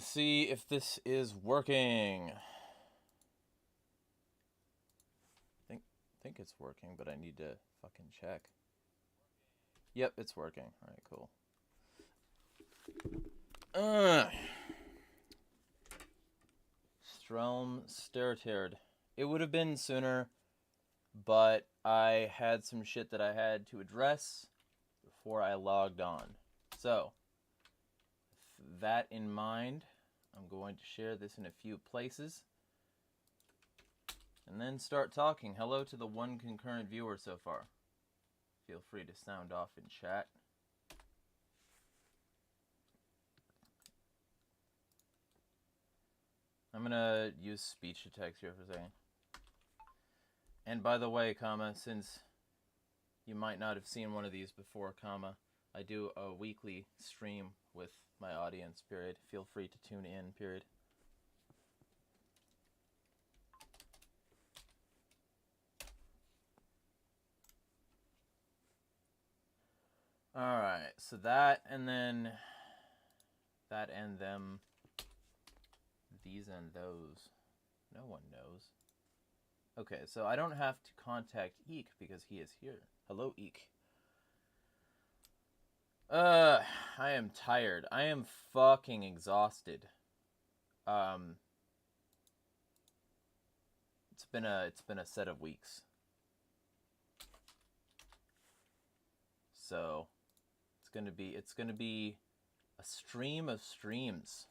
see if this is working. Think it's working, but I need to fucking check. Yep, it's working. Alright, cool. Strelm Sterterd. It would have been sooner, but I had some shit that I had to address before I logged on. So, with that in mind, I'm going to share this in a few places. And then start talking. Hello to the one concurrent viewer so far. Feel free to sound off in chat. I'm gonna use speech to text here for a second. And by the way, comma, since you might not have seen one of these before, comma, I do a weekly stream with my audience, period. Feel free to tune in, period. Alright, so that and then that and them, these and those. No one knows. Okay, so I don't have to contact Eek because he is here. Hello, Eek. I am tired. I am fucking exhausted. It's been a set of weeks. So it's gonna be a stream of streams.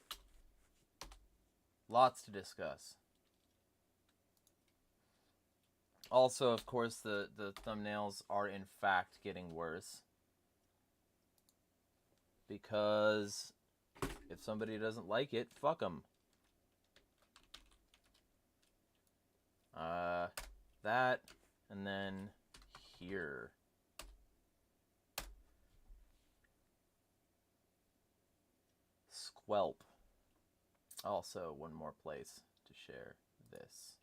Lots to discuss. Also, of course, the thumbnails are in fact getting worse. Because if somebody doesn't like it, fuck them. That, and then here. Squelp. Also, one more place to share this.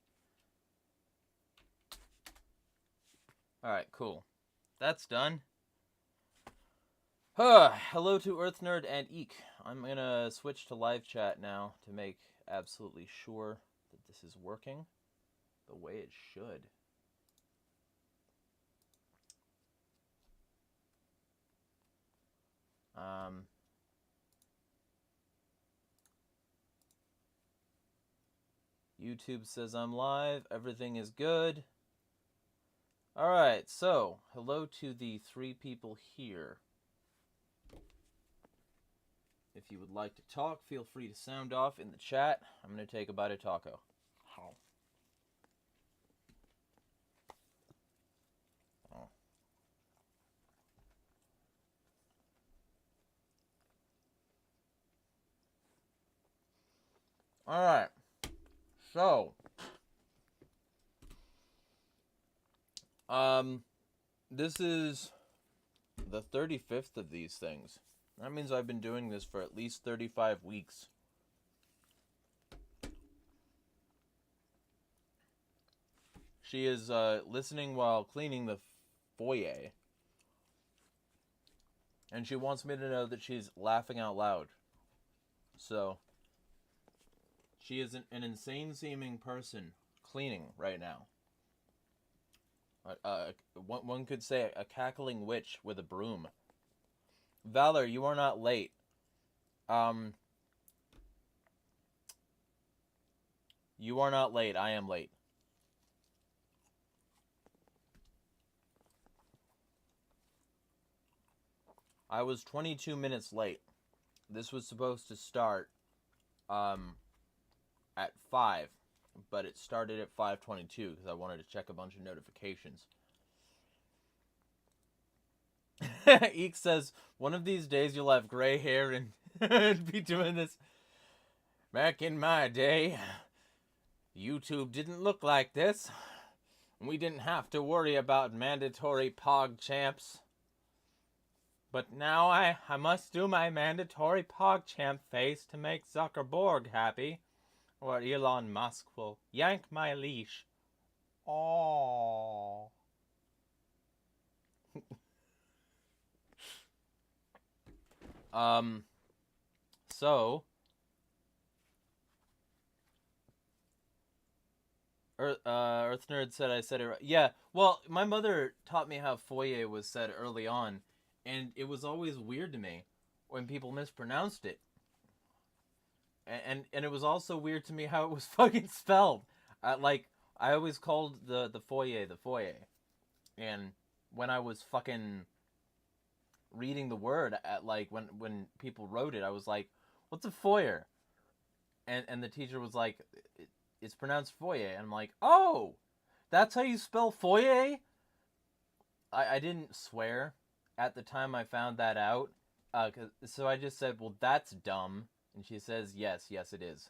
Alright, cool. That's done. Hello to Earth Nerd and Eek. I'm gonna switch to live chat now to make absolutely sure that this is working the way it should. YouTube says I'm live. Everything is good. Alright, so, hello to the 3 people here. If you would like to talk, feel free to sound off in the chat. I'm going to take a bite of taco. Oh. Alright. So. This is the 35th of these things. That means I've been doing this for at least 35 weeks. She is listening while cleaning the foyer. And she wants me to know that she's laughing out loud. So, she is an insane-seeming person cleaning right now. One could say a cackling witch with a broom. Valor, you are not late. You are not late. I am late. I was 22 minutes late. This was supposed to start at 5, but it started at 5:22 because I wanted to check a bunch of notifications. Eek says, one of these days you'll have gray hair and be doing this. Back in my day, YouTube didn't look like this. We didn't have to worry about mandatory PogChamps. But now I must do my mandatory PogChamp face to make Zuckerberg happy, or Elon Musk will yank my leash. Aww. So, Earth Nerd said I said it right. Yeah, well, my mother taught me how foyer was said early on, and it was always weird to me when people mispronounced it. And it was also weird to me how it was fucking spelled. Like, I always called the foyer the foyer. And when I was fucking reading the word, at like when people wrote it, I was like, what's a foyer? And the teacher was like, it's pronounced foyer. And I'm like, oh, that's how you spell foyer? I didn't swear at the time I found that out. So I just said, well, that's dumb. And she says, yes, it is.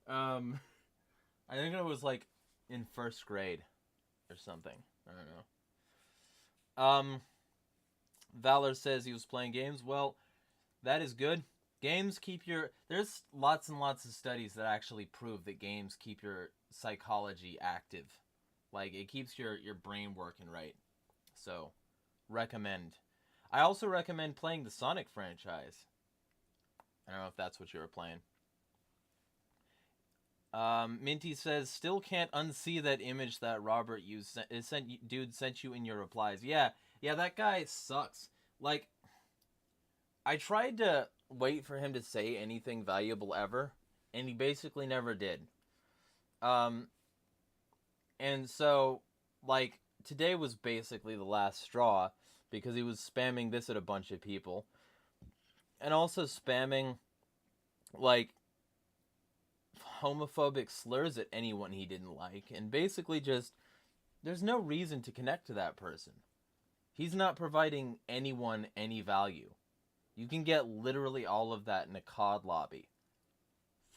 I think it was like in first grade or something. I don't know. Valor says he was playing games. Well, that is good. Games keep your... There's lots and lots of studies that actually prove that games keep your psychology active. Like, it keeps your brain working right. So, recommend. I also recommend playing the Sonic franchise. I don't know if that's what you were playing. Minty says, still can't unsee that image that Robert sent you in your replies. Yeah, that guy sucks. Like, I tried to wait for him to say anything valuable ever, and he basically never did. And so, like, today was basically the last straw, because he was spamming this at a bunch of people. And also spamming, like, homophobic slurs at anyone he didn't like. And basically just, there's no reason to connect to that person. He's not providing anyone any value. You can get literally all of that in a COD lobby.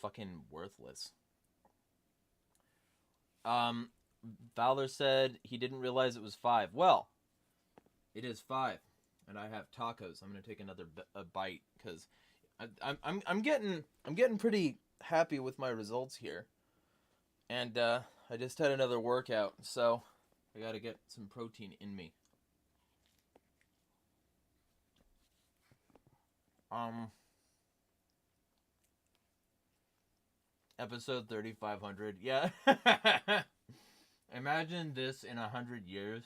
Fucking worthless. Valor said he didn't realize it was 5. Well, it is 5. And I have tacos. I'm gonna take another bite because I'm getting pretty happy with my results here. And I just had another workout, so I gotta get some protein in me. Episode 3500. Yeah. Imagine this in 100 years.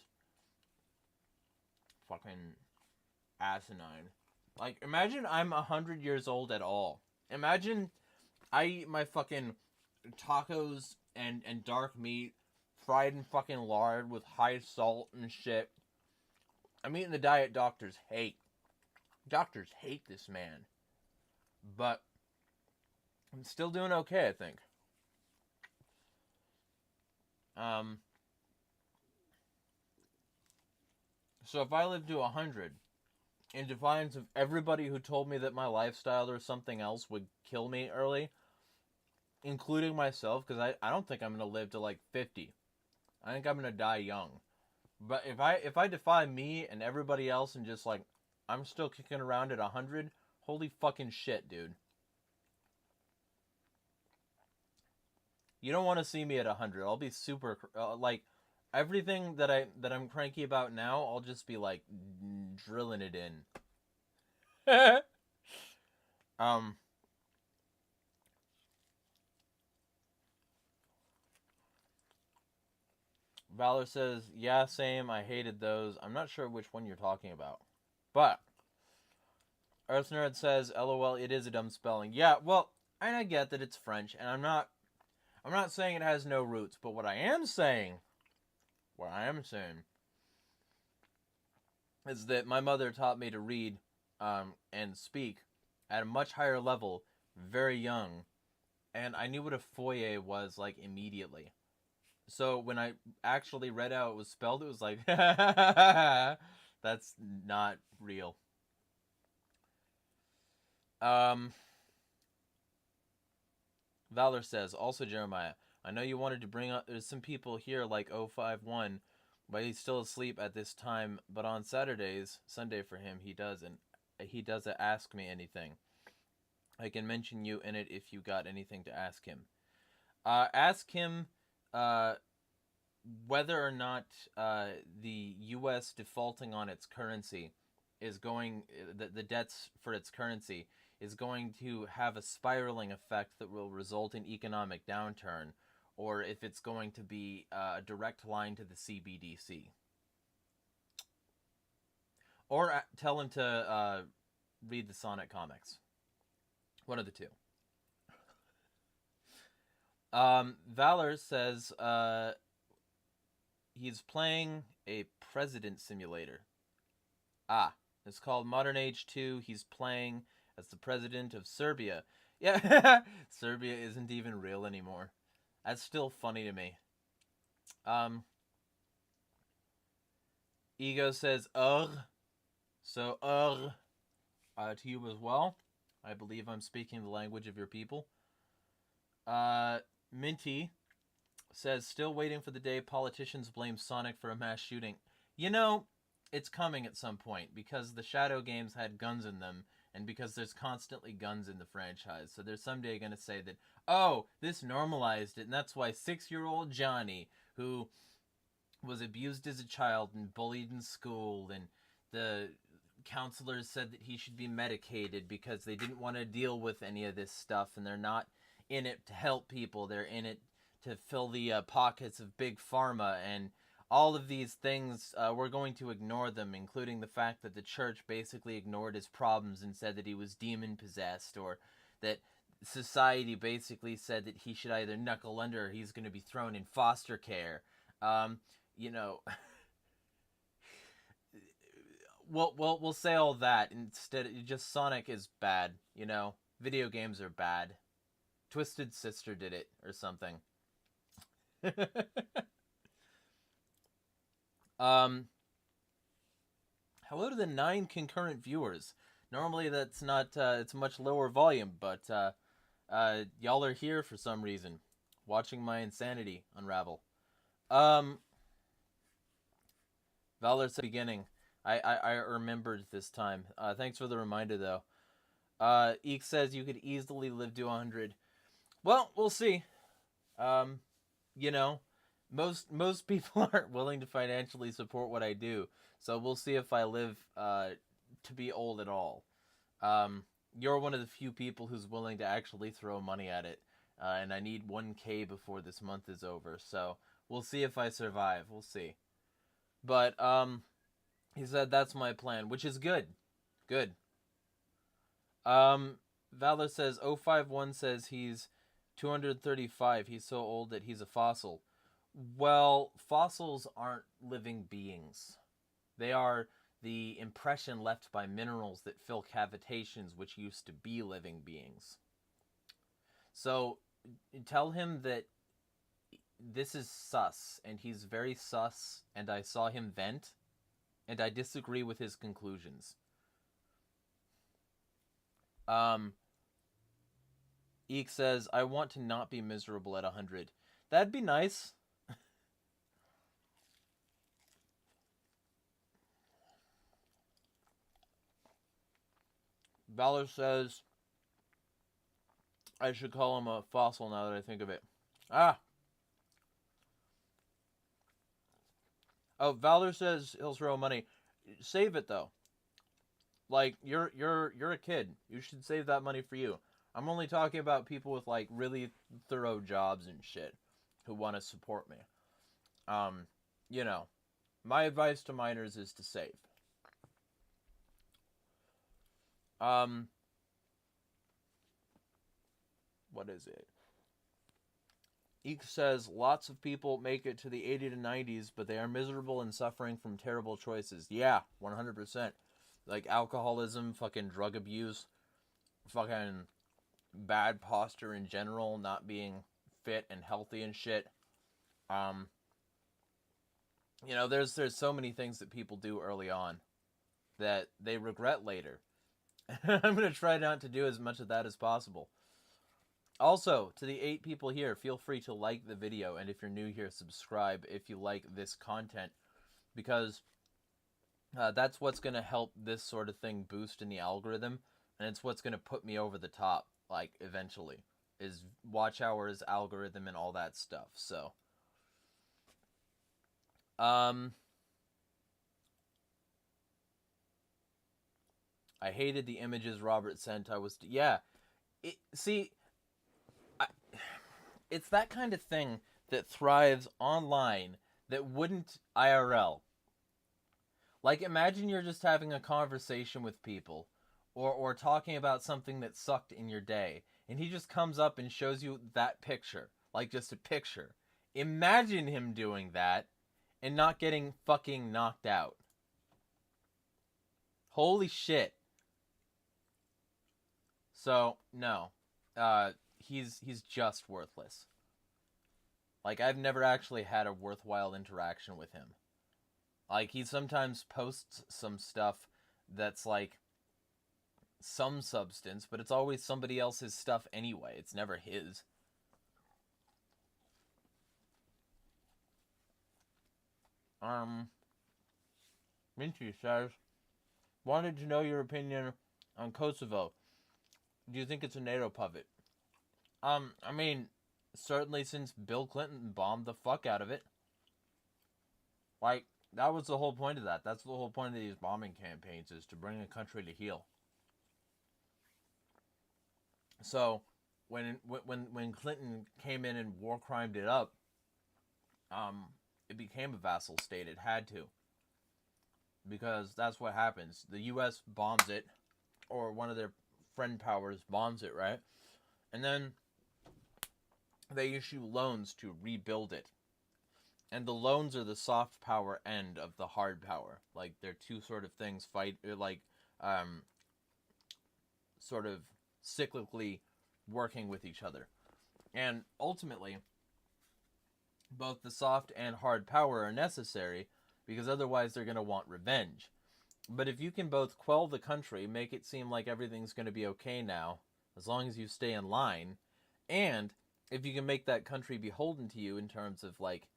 Fucking asinine. Like, imagine I'm 100 years old at all. Imagine I eat my fucking tacos and dark meat fried in fucking lard with high salt and shit. I'm eating the diet doctors hate. Doctors hate this man. But I'm still doing okay, I think. So if I live to 100, in defiance of everybody who told me that my lifestyle or something else would kill me early, including myself, because I don't think I'm going to live to like 50. I think I'm going to die young. But if I defy me and everybody else and just like, I'm still kicking around at 100, holy fucking shit, dude. You don't want to see me at 100. I'll be super, like, everything that I'm cranky about now, I'll just be like drilling it in. Valor says, yeah, same, I hated those. I'm not sure which one you're talking about. But Earth Nerd says, LOL, it is a dumb spelling. Yeah, well, and I get that it's French, and I'm not saying it has no roots, but what I am saying is that my mother taught me to read and speak at a much higher level, very young, and I knew what a foyer was like immediately. So when I actually read how it was spelled, it was like, that's not real. Valor says, also Jeremiah, I know you wanted to bring up, there's some people here like 051, but he's still asleep at this time, but on Saturdays, Sunday for him, he doesn't ask me anything. I can mention you in it if you got anything to ask him. Ask him whether or not the U.S. defaulting on its currency is going, the debts for its currency is going to have a spiraling effect that will result in economic downturn, or if it's going to be a direct line to the CBDC. Or tell him to read the Sonic comics. One of the two. Valor says he's playing a president simulator. It's called Modern Age 2. He's playing as the president of Serbia. Yeah, Serbia isn't even real anymore. That's still funny to me. Ego says, ugh. So, to you as well. I believe I'm speaking the language of your people. Minty says, still waiting for the day politicians blame Sonic for a mass shooting. You know, it's coming at some point, because the Shadow games had guns in them, and because there's constantly guns in the franchise. So they're someday going to say that, oh, this normalized it, and that's why 6-year-old Johnny, who was abused as a child and bullied in school, and the counselors said that he should be medicated because they didn't want to deal with any of this stuff, and they're not in it to help people, they're in it to fill the pockets of big pharma, and all of these things, we're going to ignore them, including the fact that the church basically ignored his problems and said that he was demon-possessed, or that society basically said that he should either knuckle under or he's going to be thrown in foster care. You know, we'll say all that. Instead, just Sonic is bad, you know? Video games are bad. Twisted Sister did it, or something. Hello to the 9 concurrent viewers. Normally that's not, it's much lower volume, but, y'all are here for some reason, watching my insanity unravel. Valor said beginning. I remembered this time. Thanks for the reminder, though. Eek says you could easily live to 100. Well, we'll see. You know, most people aren't willing to financially support what I do, so we'll see if I live to be old at all. You're one of the few people who's willing to actually throw money at it, and I need 1K before this month is over, so we'll see if I survive. We'll see. But he said that's my plan, which is good. Good. Valor says 051 says he's 235. He's so old that he's a fossil. Well, fossils aren't living beings. They are the impression left by minerals that fill cavitations which used to be living beings. So tell him that this is sus, and he's very sus, and I saw him vent, and I disagree with his conclusions. Eek says, I want to not be miserable at 100. That'd be nice. Valor says, I should call him a fossil now that I think of it. Oh, Valor says he'll throw money. Save it, though. Like, you're a kid. You should save that money for you. I'm only talking about people with, like, really thorough jobs and shit who want to support me. You know, my advice to minors is to save. What is it? Eek says, lots of people make it to the 80 to 90s, but they are miserable and suffering from terrible choices. Yeah, 100%. Like, alcoholism, fucking drug abuse, fucking bad posture in general, not being fit and healthy and shit. You know, there's so many things that people do early on that they regret later. I'm going to try not to do as much of that as possible. Also, to the 8 people here, feel free to like the video, and if you're new here, subscribe if you like this content, because that's what's going to help this sort of thing boost in the algorithm, and it's what's going to put me over the top, like, eventually, is watch hours, algorithm, and all that stuff, so. I hated the images Robert sent. Yeah. It's that kind of thing that thrives online that wouldn't IRL. Like, imagine you're just having a conversation with people, or talking about something that sucked in your day, and he just comes up and shows you that picture, like just a picture. Imagine him doing that and not getting fucking knocked out. Holy shit. So, no. He's just worthless. Like, I've never actually had a worthwhile interaction with him. Like, he sometimes posts some stuff that's like some substance, but it's always somebody else's stuff anyway. It's never his. Minty says, wanted to know your opinion on Kosovo. Do you think it's a NATO puppet? I mean, certainly since Bill Clinton bombed the fuck out of it. Like, that was the whole point of that. That's the whole point of these bombing campaigns, is to bring a country to heel. So, when Clinton came in and war crimed it up, it became a vassal state. It had to. Because that's what happens. The U.S. bombs it, or one of their friend powers bombs it, right? And then they issue loans to rebuild it. And the loans are the soft power end of the hard power. Like, they're two sort of things sort of cyclically working with each other. And ultimately, both the soft and hard power are necessary, because otherwise they're going to want revenge. But if you can both quell the country, make it seem like everything's going to be okay now, as long as you stay in line, and if you can make that country beholden to you in terms of, like,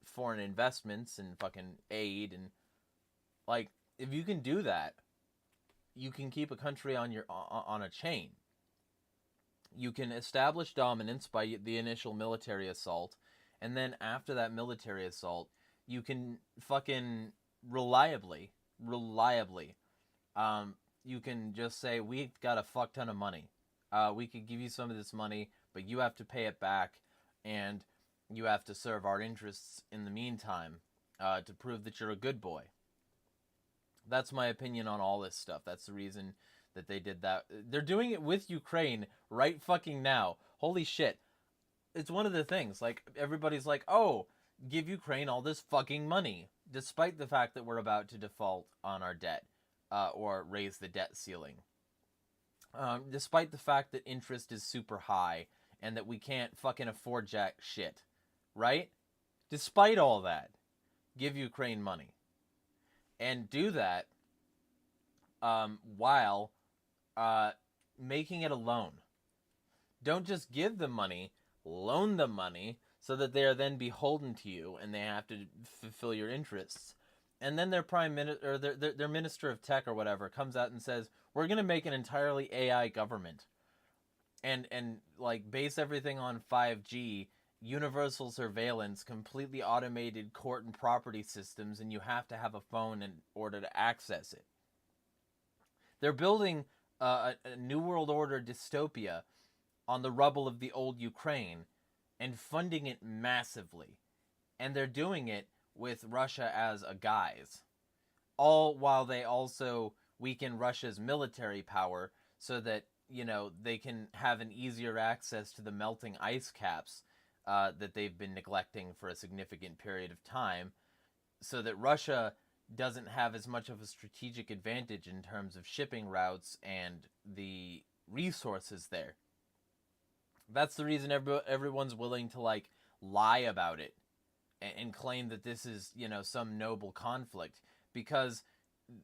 foreign investments and fucking aid, and, like, if you can do that, you can keep a country on a chain. You can establish dominance by the initial military assault, and then after that military assault, you can fucking reliably, you can just say, we've got a fuck ton of money. We could give you some of this money, but you have to pay it back, and you have to serve our interests in the meantime, to prove that you're a good boy. That's my opinion on all this stuff. That's the reason that they did that. They're doing it with Ukraine right fucking now. Holy shit. It's one of the things, like, everybody's like, oh, give Ukraine all this fucking money, despite the fact that we're about to default on our debt, or raise the debt ceiling. Despite the fact that interest is super high, and that we can't fucking afford jack shit. Right? Despite all that, give Ukraine money. And do that while making it a loan. Don't just give them money, loan them money, so that they are then beholden to you and they have to fulfill your interests. And then their prime minister, or their minister of tech or whatever, comes out and says, we're going to make an entirely AI government. And like, base everything on 5G, universal surveillance, completely automated court and property systems, and you have to have a phone in order to access it. They're building a New World Order dystopia on the rubble of the old Ukraine and funding it massively. And they're doing it with Russia as a guise. All while they also weaken Russia's military power so that, you know, they can have an easier access to the melting ice caps that they've been neglecting for a significant period of time, so that Russia doesn't have as much of a strategic advantage in terms of shipping routes and the resources there. That's the reason everyone's willing to, like, lie about it and claim that this is, you know, some noble conflict, because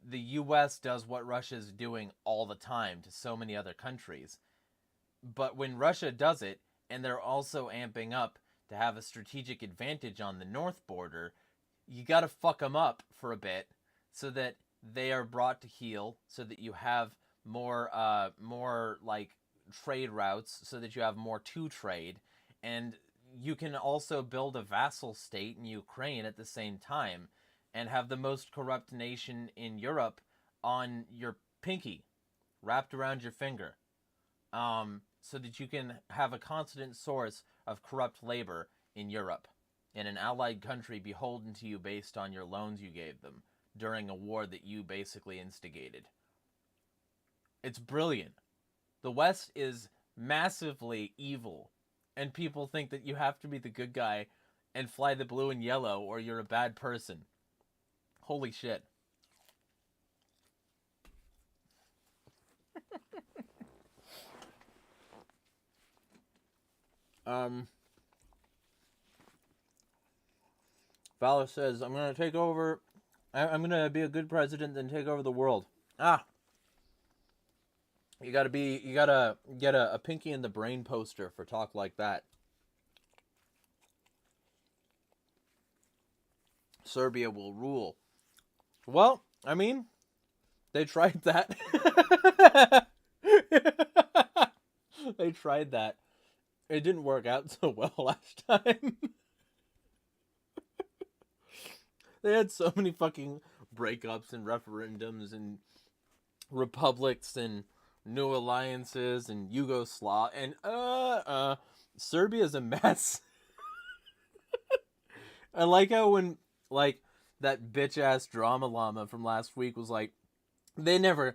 the U.S. does what Russia's doing all the time to so many other countries. But when Russia does it, and they're also amping up to have a strategic advantage on the north border, you gotta fuck them up for a bit so that they are brought to heel, so that you have more like trade routes, so that you have more to trade, and you can also build a vassal state in Ukraine at the same time and have the most corrupt nation in Europe on your pinky. wrapped around your finger, so that you can have a constant source of corrupt labor in Europe, in an allied country beholden to you based on your loans you gave them during a war that you basically instigated. It's brilliant. The West is massively evil, and people think that you have to be the good guy and fly the blue and yellow or you're a bad person. Holy shit. Valor says, I'm going to take over. I'm going to be a good president and take over the world. You gotta get a Pinky in the Brain poster for talk like that. Serbia will rule. Well, I mean, they tried that. They tried that. It didn't work out so well last time. They had so many fucking breakups and referendums and republics and new alliances and Yugoslavia and Serbia's a mess. I like how when like that bitch ass drama llama from last week was like, they never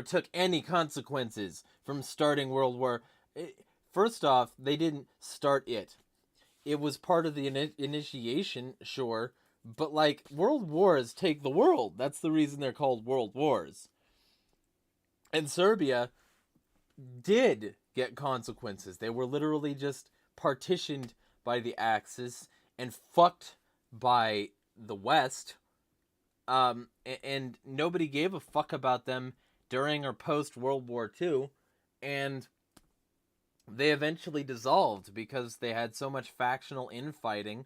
took any consequences from starting World War. First off, they didn't start it. It was part of the initiation, sure, but like world wars take the world. That's the reason they're called world wars. And Serbia did get consequences. They were literally just partitioned by the Axis and fucked by the West. And nobody gave a fuck about them during or post World War II. And they eventually dissolved because they had so much factional infighting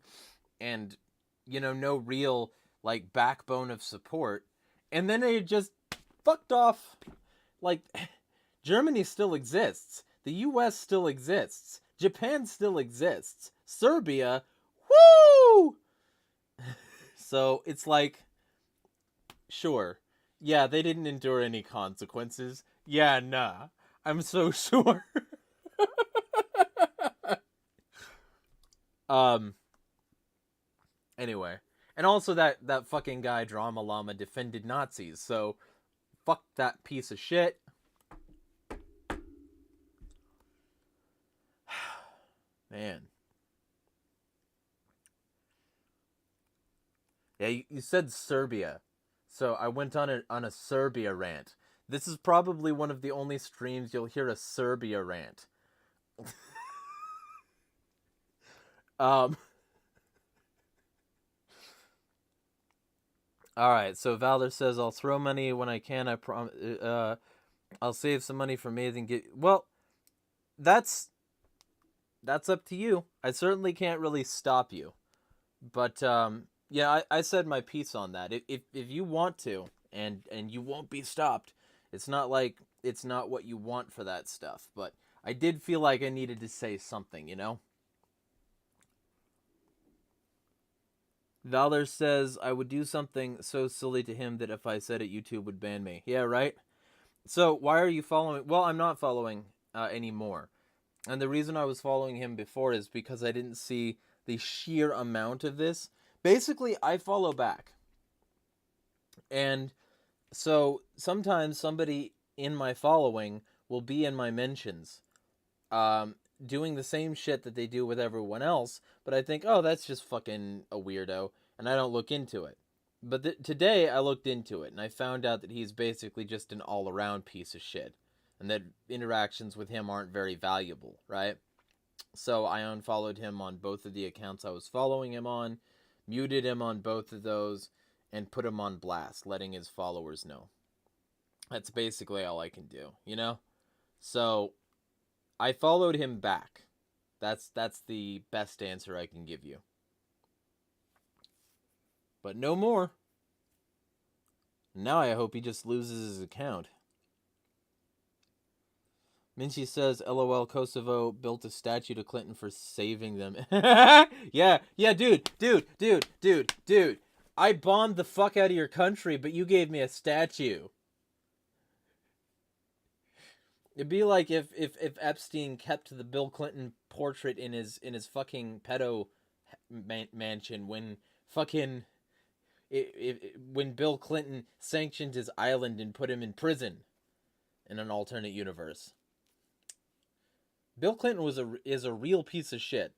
and, you know, no real, like, backbone of support. And then they just fucked off. Like, Germany still exists. The US still exists. Japan still exists. Serbia, woo! So, it's like, sure. Yeah, they didn't endure any consequences. Yeah, nah. I'm so sure. Anyway. And also that fucking guy, Drama Llama, defended Nazis. So, fuck that piece of shit. Man. Yeah, you said Serbia. So I went on a Serbia rant. This is probably one of the only streams you'll hear a Serbia rant. Alright, so Valor says, I'll throw money when I can, I promise. I'll save some money for me, then get... Well, that's up to you. I certainly can't really stop you. But, yeah, I said my piece on that. If you want to, and you won't be stopped, it's not like it's not what you want for that stuff. But I did feel like I needed to say something, you know? Valor says, I would do something so silly to him that if I said it, YouTube would ban me. Yeah, right? So, why are you following? Well, I'm not following anymore. And the reason I was following him before is because I didn't see the sheer amount of this. Basically, I follow back. And so, sometimes somebody in my following will be in my mentions. Doing the same shit that they do with everyone else, but I think, oh, that's just fucking a weirdo, and I don't look into it. But today, I looked into it, and I found out that he's basically just an all-around piece of shit, and that interactions with him aren't very valuable, right? So I unfollowed him on both of the accounts I was following him on, muted him on both of those, and put him on blast, letting his followers know. That's basically all I can do, you know? So I followed him back. That's the best answer I can give you. But no more. Now I hope he just loses his account. Minchie says, LOL, Kosovo built a statue to Clinton for saving them. Yeah, dude. I bombed the fuck out of your country, but you gave me a statue. It'd be like if Epstein kept the Bill Clinton portrait in his fucking pedo mansion when fucking when Bill Clinton sanctioned his island and put him in prison in an alternate universe. Bill Clinton is a real piece of shit.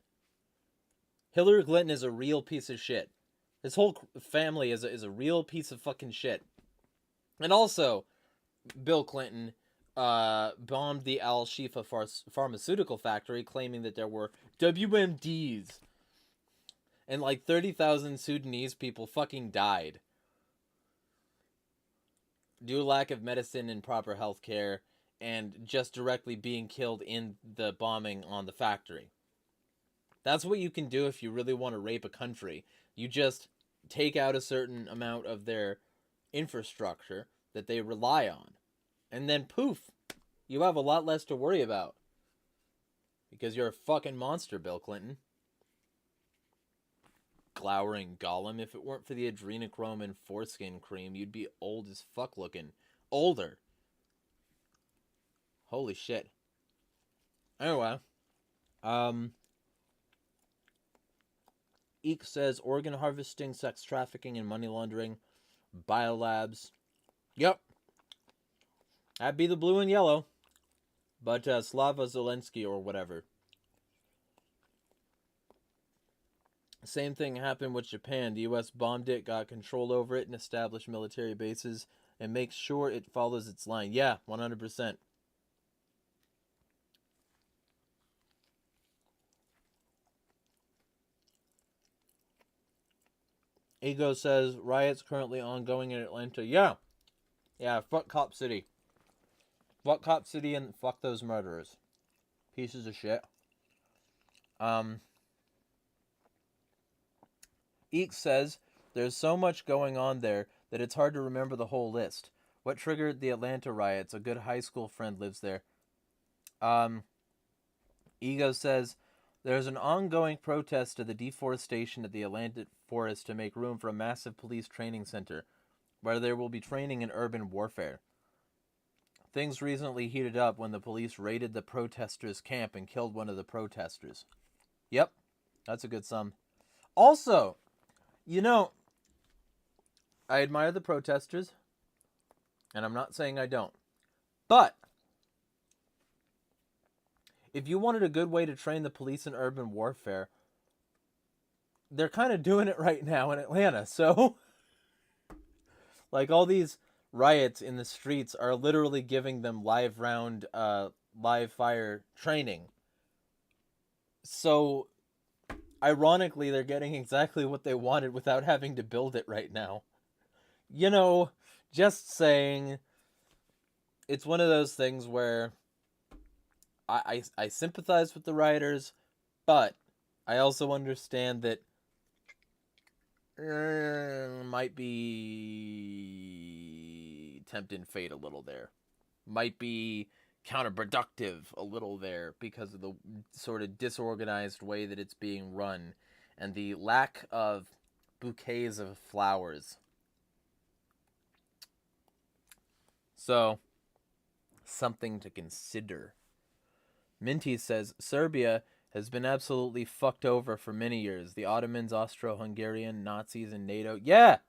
Hillary Clinton is a real piece of shit. His whole family is a real piece of fucking shit. And also, Bill Clinton bombed the Al Shifa pharmaceutical factory, claiming that there were WMDs. And like 30,000 Sudanese people fucking died due to lack of medicine and proper health care, and just directly being killed in the bombing on the factory. That's what you can do if you really want to rape a country. You just take out a certain amount of their infrastructure that they rely on. And then poof, you have a lot less to worry about. Because you're a fucking monster, Bill Clinton. Glowering Gollum. If it weren't for the adrenochrome and foreskin cream, you'd be old as fuck looking. Older. Holy shit. Anyway. Eek says organ harvesting, sex trafficking, and money laundering. Biolabs. Yep. That'd be the blue and yellow. But Slava Zelensky or whatever. Same thing happened with Japan. The U.S. bombed it, got control over it, and established military bases, and makes sure it follows its line. Yeah, 100%. Ego says, riots currently ongoing in Atlanta. Yeah. Yeah, fuck Cop City. Fuck Cop City and fuck those murderers. Pieces of shit. Eek says, there's so much going on there that it's hard to remember the whole list. What triggered the Atlanta riots? A good high school friend lives there. Ego says, there's an ongoing protest of the deforestation of the Atlantic forest to make room for a massive police training center, where there will be training in urban warfare. Things recently heated up when the police raided the protesters' camp and killed one of the protesters. Yep, that's a good sum. Also, you know, I admire the protesters, and I'm not saying I don't, but if you wanted a good way to train the police in urban warfare, they're kind of doing it right now in Atlanta. So, like, all these riots in the streets are literally giving them live fire training. So, ironically, they're getting exactly what they wanted without having to build it right now. You know, just saying, it's one of those things where I sympathize with the rioters, but I also understand that might be tempting fate a little there. Might be counterproductive a little there because of the sort of disorganized way that it's being run and the lack of bouquets of flowers. So, something to consider. Minty says, Serbia has been absolutely fucked over for many years. The Ottomans, Austro-Hungarian, Nazis, and NATO. Yeah!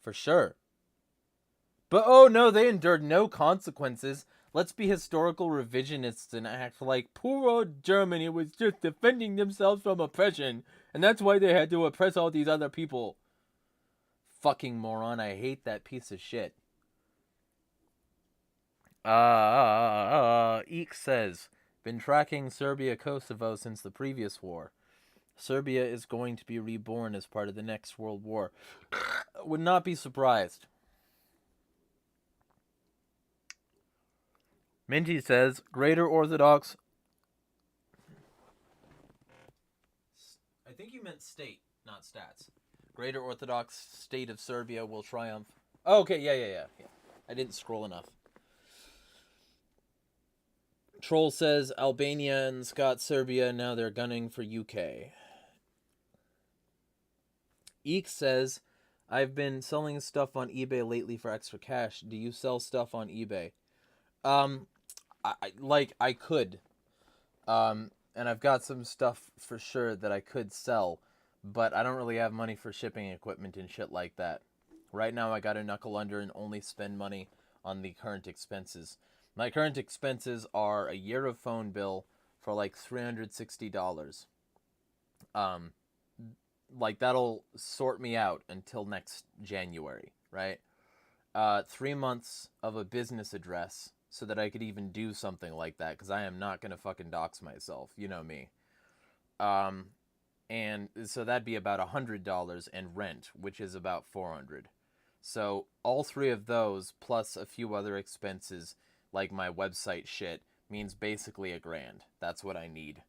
For sure. But oh no, they endured no consequences. Let's be historical revisionists and act like poor old Germany was just defending themselves from oppression, and that's why they had to oppress all these other people. Fucking moron, I hate that piece of shit. Eek says, been tracking Serbia-Kosovo since the previous war. Serbia is going to be reborn as part of the next world war. Would not be surprised. Minty says, Greater Orthodox... I think you meant state, not stats. Greater Orthodox state of Serbia will triumph. Oh, okay, yeah. I didn't scroll enough. Troll says, Albanians got Serbia, now they're gunning for UK. Eek says, I've been selling stuff on eBay lately for extra cash. Do you sell stuff on eBay? I could. And I've got some stuff for sure that I could sell, but I don't really have money for shipping equipment and shit like that. Right now, I gotta knuckle under and only spend money on the current expenses. My current expenses are a year of phone bill for like $360. Um, like that'll sort me out until next January, right? 3 months of a business address so that I could even do something like that, because I am not gonna fucking dox myself. You know me. Um, and so that'd be about $100, and rent, which is about $400. So all three of those plus a few other expenses like my website shit means basically $1,000. That's what I need.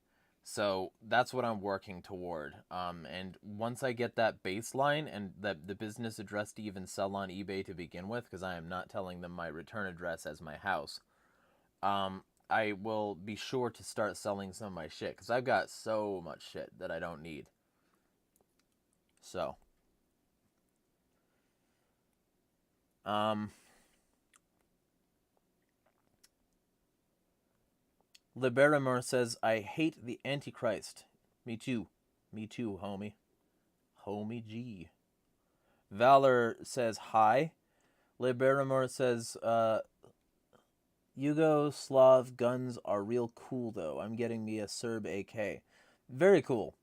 So that's what I'm working toward. And once I get that baseline and the business address to even sell on eBay to begin with, because I am not telling them my return address as my house, I will be sure to start selling some of my shit, because I've got so much shit that I don't need. So, Liberamor says, I hate the Antichrist. Me too. Me too, homie. Homie G. Valor says, hi. Liberamor says, Yugoslav guns are real cool, though. I'm getting me a Serb AK. Very cool.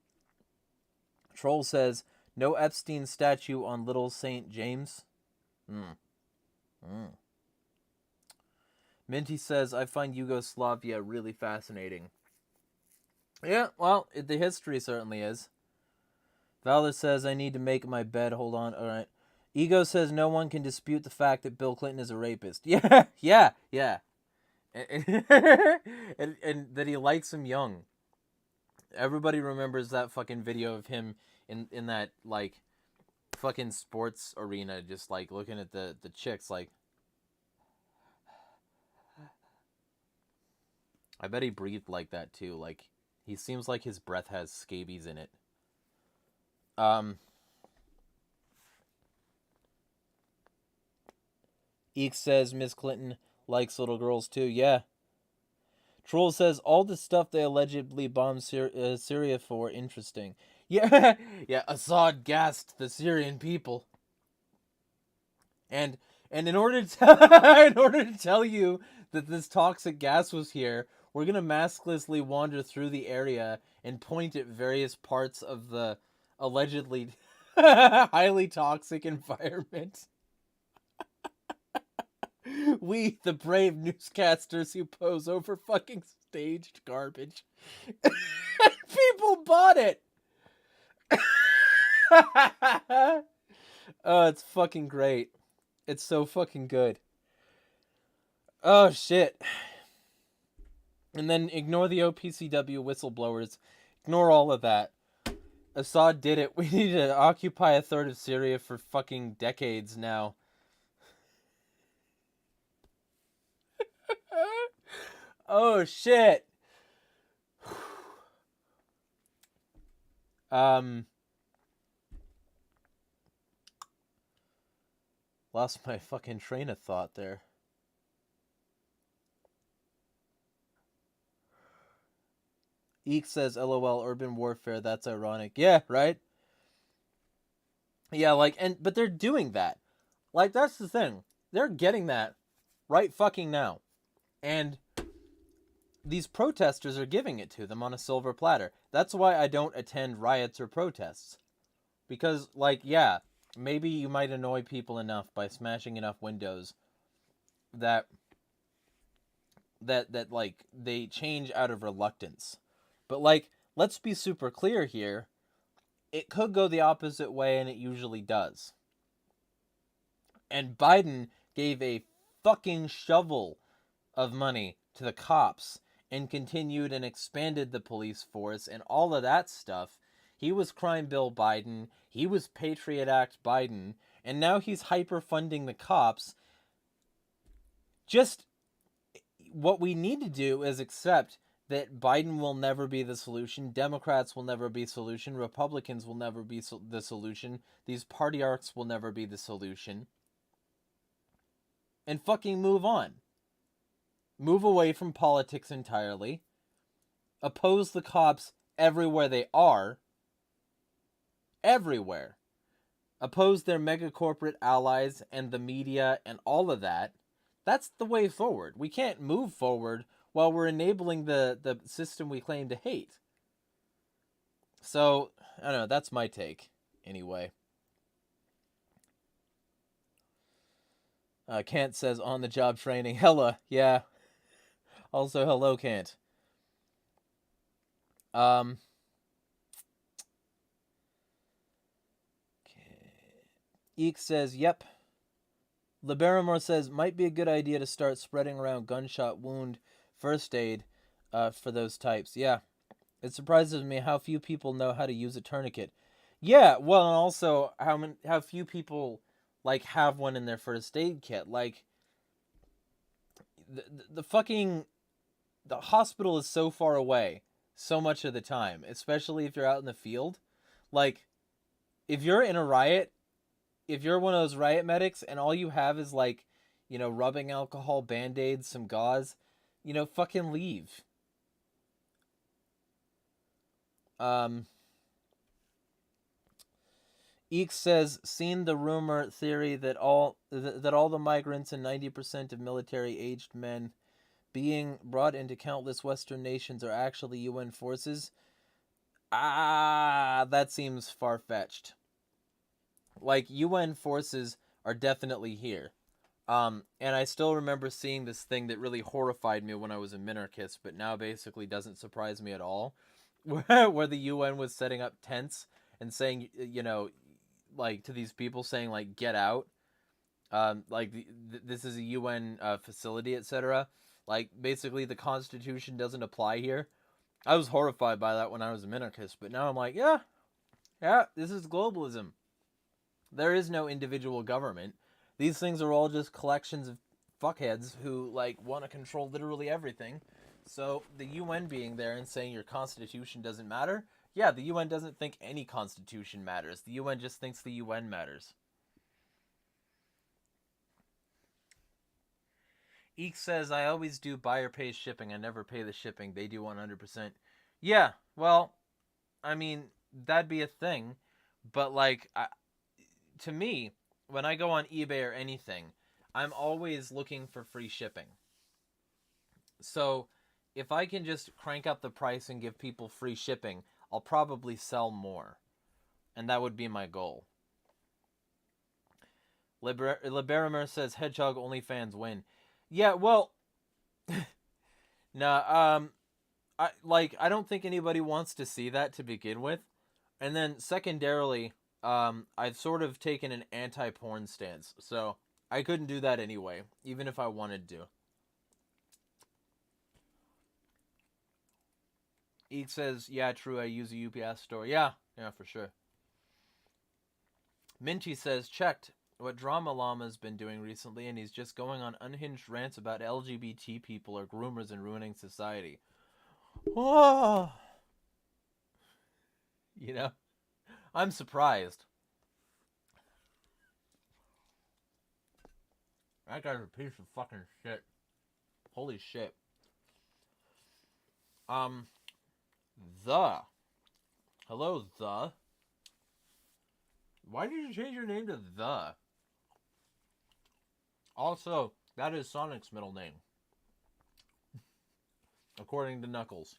Troll says, no Epstein statue on Little St. James. Minty says, I find Yugoslavia really fascinating. Yeah, well, the history certainly is. Valor says, I need to make my bed. Hold on. All right. Ego says, no one can dispute the fact that Bill Clinton is a rapist. Yeah. And that he likes him young. Everybody remembers that fucking video of him in that, like, fucking sports arena, just, like, looking at the chicks, like... I bet he breathed like that, too. Like, he seems like his breath has scabies in it. Eek says Miss Clinton likes little girls, too. Yeah. Troll says, all the stuff they allegedly bombed Syria for, interesting. Yeah, yeah, Assad gassed the Syrian people. And in order to tell you that this toxic gas was here, we're going to masklessly wander through the area and point at various parts of the allegedly highly toxic environment. We, the brave newscasters who pose over fucking staged garbage. People bought it! Oh, it's fucking great. It's so fucking good. Oh, shit. And then ignore the OPCW whistleblowers. Ignore all of that. Assad did it. We need to occupy a third of Syria for fucking decades now. Oh, shit. Lost my fucking train of thought there. Eek says, LOL, urban warfare, that's ironic. Yeah, right? Yeah, like, but they're doing that. Like, that's the thing. They're getting that right fucking now. And these protesters are giving it to them on a silver platter. That's why I don't attend riots or protests. Because, like, yeah, maybe you might annoy people enough by smashing enough windows that like, they change out of reluctance. But, like, let's be super clear here. It could go the opposite way, and it usually does. And Biden gave a fucking shovel of money to the cops and continued and expanded the police force and all of that stuff. He was Crime Bill Biden. He was Patriot Act Biden. And now he's hyper-funding the cops. Just what we need to do is accept that Biden will never be the solution. Democrats will never be the solution. Republicans will never be the solution. These party arcs will never be the solution. And fucking move on. move away from politics entirely, oppose the cops everywhere they are, everywhere, oppose their mega corporate allies and the media and all of that. That's the way forward. We can't move forward while we're enabling the system we claim to hate. So, I don't know, that's my take, anyway. Kant says, on-the-job training. Hella, yeah. Also, hello, Kant. Eek says, yep. Liberamore says, might be a good idea to start spreading around gunshot wound first aid for those types. Yeah. It surprises me how few people know how to use a tourniquet. Yeah, well, and also how few people like have one in their first aid kit. Like the hospital is so far away so much of the time, especially if you're out in the field. Like if you're in a riot, if you're one of those riot medics and all you have is like, rubbing alcohol, band-aids, some gauze, fucking leave. Eek says, seen the rumor theory that all the migrants and 90% of military-aged men being brought into countless Western nations are actually UN forces? That seems far-fetched. Like, UN forces are definitely here. And I still remember seeing this thing that really horrified me when I was a minarchist, but now basically doesn't surprise me at all. Where the UN was setting up tents and saying, like, to these people saying, like, get out. This is a UN facility, etc. Like, basically the Constitution doesn't apply here. I was horrified by that when I was a minarchist, but now I'm like, yeah, this is globalism. There is no individual government. These things are all just collections of fuckheads who, like, want to control literally everything. So the UN being there and saying your constitution doesn't matter, yeah, the UN doesn't think any constitution matters. The UN just thinks the UN matters. Eek says, I always do buyer pays shipping. I never pay the shipping. They do 100%. Yeah, well, I mean, that'd be a thing. But, like, to me, when I go on eBay or anything, I'm always looking for free shipping. So if I can just crank up the price and give people free shipping, I'll probably sell more. And that would be my goal. Liberamer says, Hedgehog OnlyFans win. Yeah, well, nah, I don't think anybody wants to see that to begin with. And then secondarily, I've sort of taken an anti-porn stance. So I couldn't do that anyway, even if I wanted to. Eek says, yeah, true, I use a UPS store. Yeah, for sure. Minty says, checked what Drama Llama's been doing recently, and he's just going on unhinged rants about LGBT people or groomers and ruining society. Whoa! I'm surprised. That guy's a piece of fucking shit. Holy shit. Hello, The. Why did you change your name to The? Also, that is Sonic's middle name. According to Knuckles.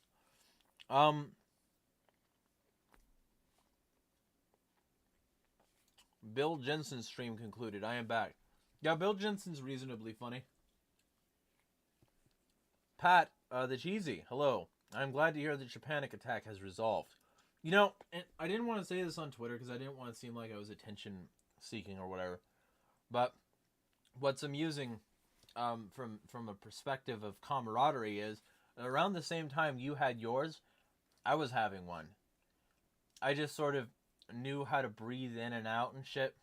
Bill Jensen's stream concluded. I am back. Yeah, Bill Jensen's reasonably funny. Pat, the Cheesy. Hello. I'm glad to hear the Japanic attack has resolved. And I didn't want to say this on Twitter because I didn't want to seem like I was attention-seeking or whatever. But what's amusing from a perspective of camaraderie is around the same time you had yours, I was having one. I just sort of knew how to breathe in and out and shit.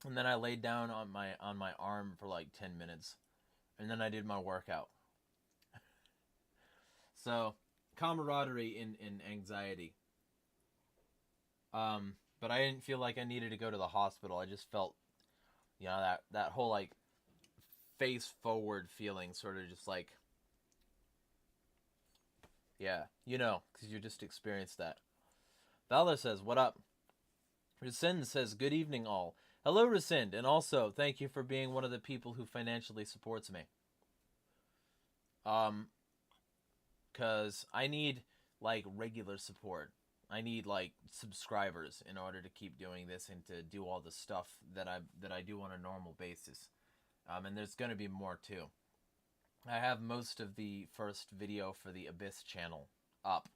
And then I laid down on my arm for like 10 minutes. And then I did my workout. So, camaraderie in anxiety. But I didn't feel like I needed to go to the hospital. I just felt, that whole like face forward feeling, sort of just like, yeah, you know, because you just experienced that. Valor says, what up? Rescind says, good evening all. Hello, Rescind, and also, thank you for being one of the people who financially supports me. Because I need, like, regular support. I need, like, subscribers in order to keep doing this and to do all the stuff that I do on a normal basis. And there's going to be more, too. I have most of the first video for the Abyss channel up.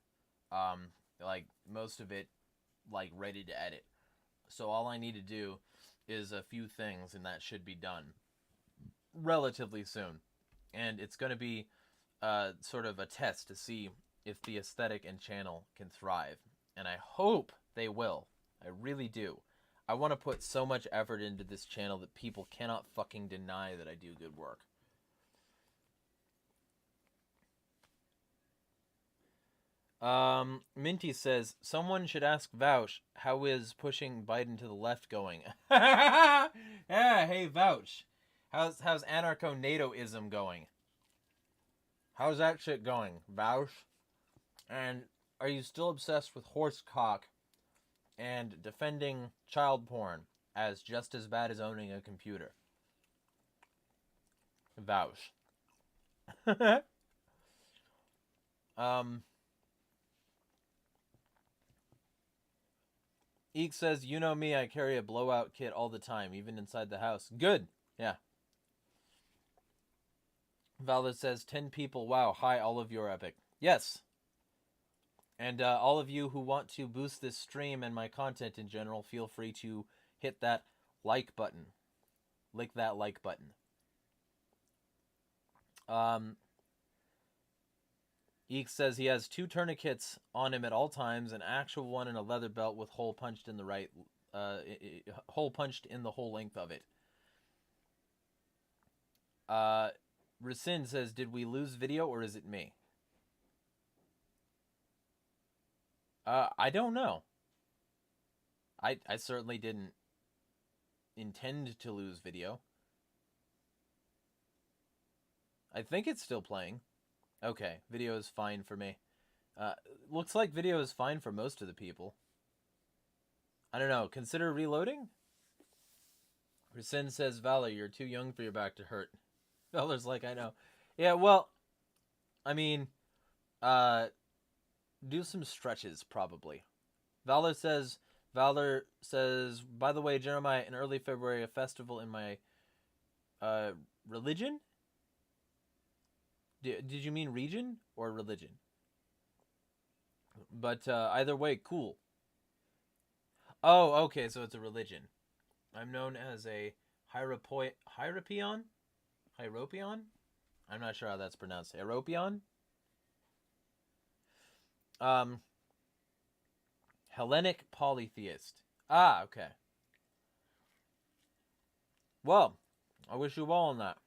Like, most of it, like, ready to edit. So all I need to do is a few things, and that should be done relatively soon. And it's going to be sort of a test to see if the aesthetic and channel can thrive. And I hope they will. I really do. I want to put so much effort into this channel that people cannot fucking deny that I do good work. Minty says, someone should ask Vouch, how is pushing Biden to the left going? Yeah, hey Vouch. How's anarcho-NATO-ism going? How's that shit going, Vouch? And are you still obsessed with horse cock and defending child porn as just as bad as owning a computer? Vouch. Eek says, you know me, I carry a blowout kit all the time, even inside the house. Good. Yeah. Valor says, 10 people. Wow. Hi, all of you are epic. Yes. And all of you who want to boost this stream and my content in general, feel free to hit that like button. Lick that like button. Eek says he has 2 tourniquets on him at all times, an actual one and a leather belt with hole punched in the right, hole punched in the whole length of it. Rescind says, did we lose video or is it me? I don't know. I certainly didn't intend to lose video. I think it's still playing. Okay, video is fine for me. Looks like video is fine for most of the people. I don't know. Consider reloading? Rescind says, Valor, you're too young for your back to hurt. Valor's like, I know. Yeah, well, I mean, do some stretches, probably. Valor says, by the way, Jeremiah, in early February, a festival in my, religion? Did you mean region or religion? But either way, cool. Oh, okay, so it's a religion. I'm known as a Hieropion? Hieropion? I'm not sure how that's pronounced. Hieropion? Hellenic polytheist. Ah, okay. Well, I wish you well on that.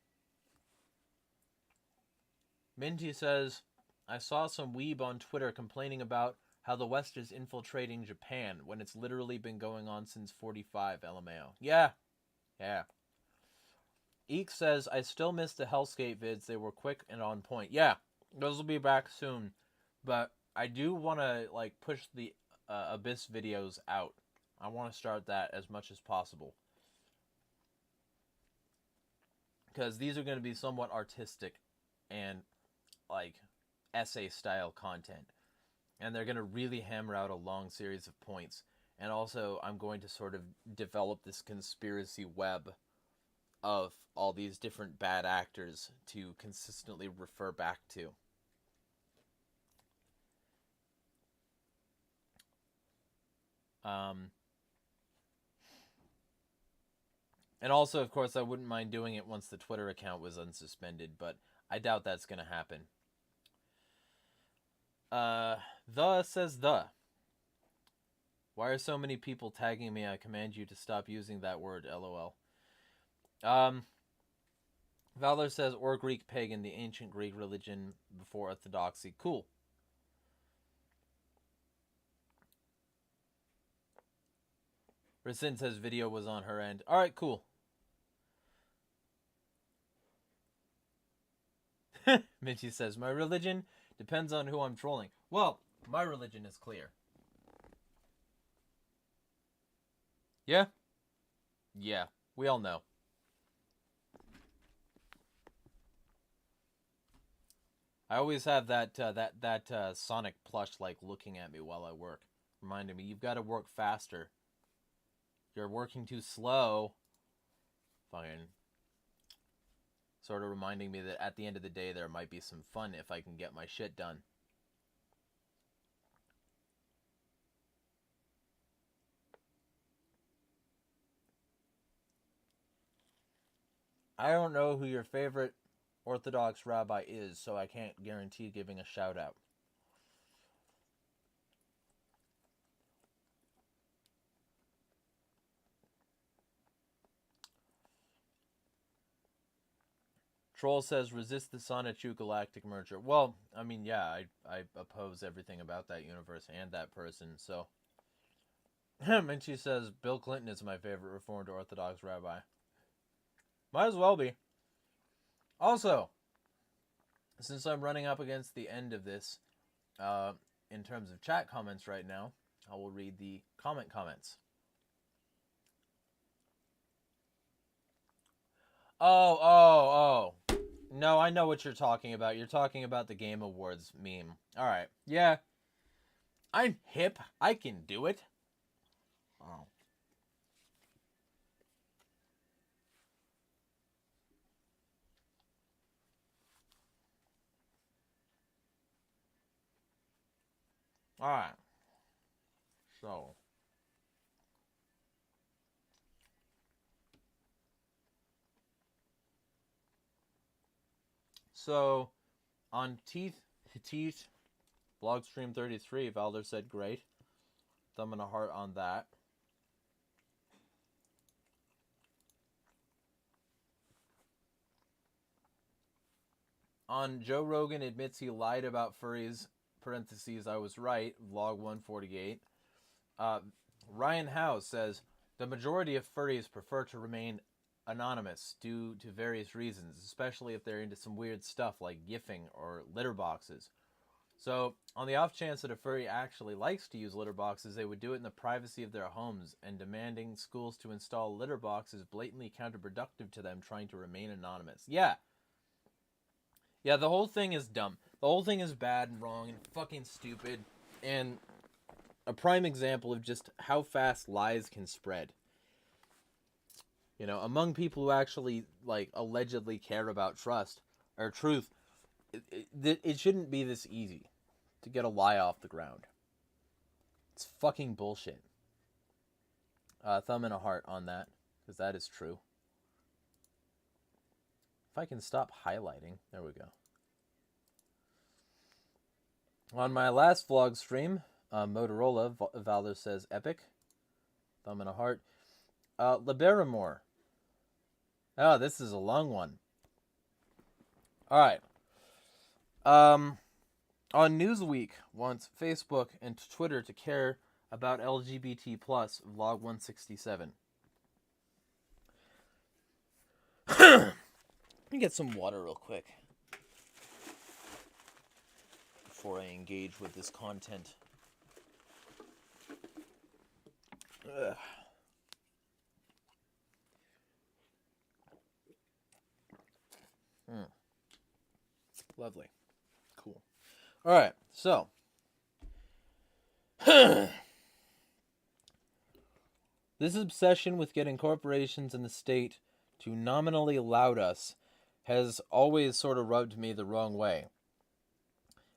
Minty says, I saw some weeb on Twitter complaining about how the West is infiltrating Japan when it's literally been going on since 45, LMAO. Yeah. Yeah. Eek says, I still miss the Hellscape vids. They were quick and on point. Yeah, those will be back soon. But I do want to, like, push the Abyss videos out. I want to start that as much as possible. Because these are going to be somewhat artistic and, like, essay-style content. And they're going to really hammer out a long series of points. And also, I'm going to sort of develop this conspiracy web of all these different bad actors to consistently refer back to. And also, of course, I wouldn't mind doing it once the Twitter account was unsuspended, but I doubt that's going to happen. The says the. Why are so many people tagging me? I command you to stop using that word, LOL. Valor says, or Greek pagan, the ancient Greek religion before orthodoxy. Cool. Rescind says video was on her end. Alright, cool. Minchie says, my religion depends on who I'm trolling. Well, my religion is clear. Yeah? Yeah, we all know. I always have that Sonic plush like looking at me while I work, reminding me you've got to work faster. You're working too slow. Fucking sort of reminding me that at the end of the day there might be some fun if I can get my shit done. I don't know who your favorite Orthodox rabbi is, so I can't guarantee giving a shout out. Troll says, resist the Sonichu Galactic merger. Well, I mean, yeah, I oppose everything about that universe and that person, so. And she says, Bill Clinton is my favorite Reformed Orthodox rabbi. Might as well be. Also, since I'm running up against the end of this, in terms of chat comments right now, I will read the comments. Oh. No, I know what you're talking about. You're talking about the Game Awards meme. Alright. Yeah. I'm hip. I can do it. Oh. Alright. So, on Teeth, Vlogstream 33, Valder said great. Thumb and a heart on that. On Joe Rogan admits he lied about furries, parentheses, I was right, vlog 148. Ryan Howe says, the majority of furries prefer to remain anonymous due to various reasons, especially if they're into some weird stuff like gifting or litter boxes. So, on the off chance that a furry actually likes to use litter boxes, they would do it in the privacy of their homes, and demanding schools to install litter boxes is blatantly counterproductive to them trying to remain anonymous. Yeah, the whole thing is dumb. The whole thing is bad and wrong and fucking stupid, and a prime example of just how fast lies can spread. You know, among people who actually, like, allegedly care about trust or truth, it shouldn't be this easy to get a lie off the ground. It's fucking bullshit. Thumb and a heart on that, because that is true. If I can stop highlighting, there we go. On my last vlog stream, Motorola, Valor says epic. Thumb and a heart. Liberamore. Oh, this is a long one. Alright. On Newsweek wants Facebook and Twitter to care about LGBT+, vlog 167. Let me get some water real quick before I engage with this content. Ugh. Lovely. Cool. Alright, so. This obsession with getting corporations and the state to nominally laud us has always sort of rubbed me the wrong way.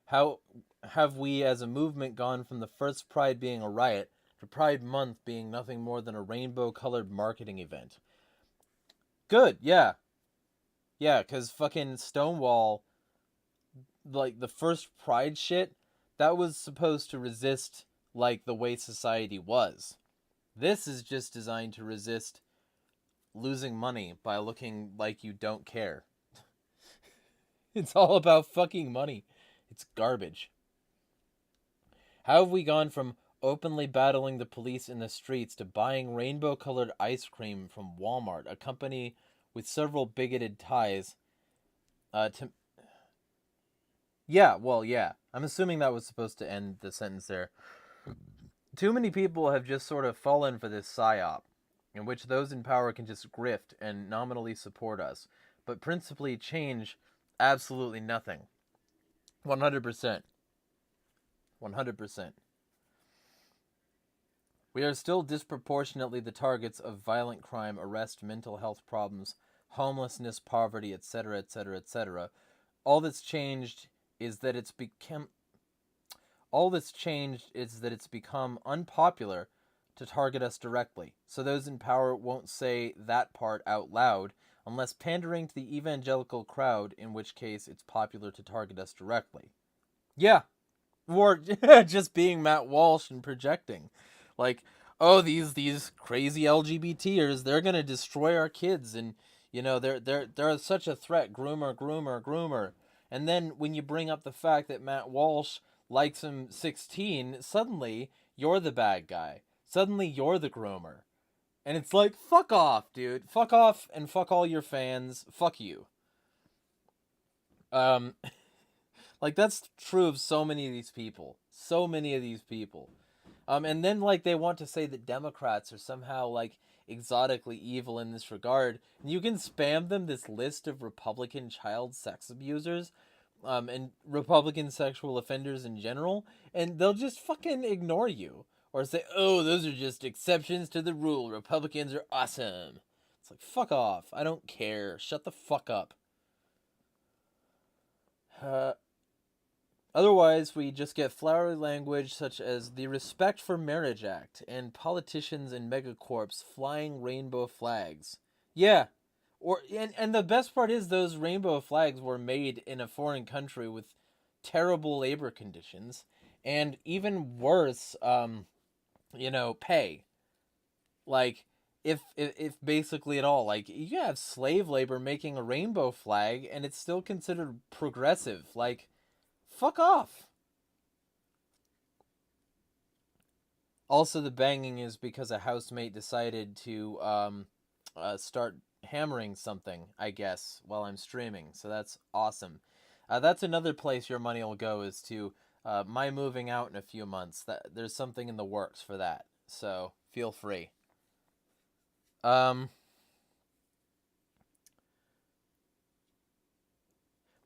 How have we as a movement gone from the first Pride being a riot to Pride Month being nothing more than a rainbow-colored marketing event? Good, yeah. Yeah, because fucking Stonewall, like, the first Pride shit, that was supposed to resist, like, the way society was. This is just designed to resist losing money by looking like you don't care. It's all about fucking money. It's garbage. How have we gone from openly battling the police in the streets to buying rainbow-colored ice cream from Walmart, a company with several bigoted ties, Yeah, well, yeah. I'm assuming that was supposed to end the sentence there. Too many people have just sort of fallen for this psyop, in which those in power can just grift and nominally support us, but principally change absolutely nothing. 100%. 100%. We are still disproportionately the targets of violent crime, arrest, mental health problems, homelessness, poverty, etc., etc., etc. All that's changed is that it's become All that's changed is that it's become unpopular to target us directly. So those in power won't say that part out loud unless pandering to the evangelical crowd, in which case it's popular to target us directly. Yeah. Or just being Matt Walsh and projecting. Like, oh, these crazy LGBTers, they're gonna destroy our kids, and they're such a threat. Groomer, groomer, groomer. And then when you bring up the fact that Matt Walsh likes him 16, suddenly you're the bad guy. Suddenly you're the groomer. And it's like, fuck off, dude. Fuck off and fuck all your fans. Fuck you. Um like that's true of so many of these people. So many of these people. And then like they want to say that Democrats are somehow like exotically evil in this regard. And you can spam them this list of Republican child sex abusers, and Republican sexual offenders in general, and they'll just fucking ignore you or say, "Oh, those are just exceptions to the rule. Republicans are awesome." It's like, fuck off. I don't care. Shut the fuck up. Uh, Otherwise, we just get flowery language such as the Respect for Marriage Act and politicians and megacorps flying rainbow flags. Yeah. And the best part is those rainbow flags were made in a foreign country with terrible labor conditions and even worse pay. Like if basically at all, like you have slave labor making a rainbow flag and it's still considered progressive. Like fuck off. Also, the banging is because a housemate decided to start hammering something, I guess, while I'm streaming. So that's awesome. That's another place your money will go, is to my moving out in a few months. There's something in the works for that. So feel free. Um,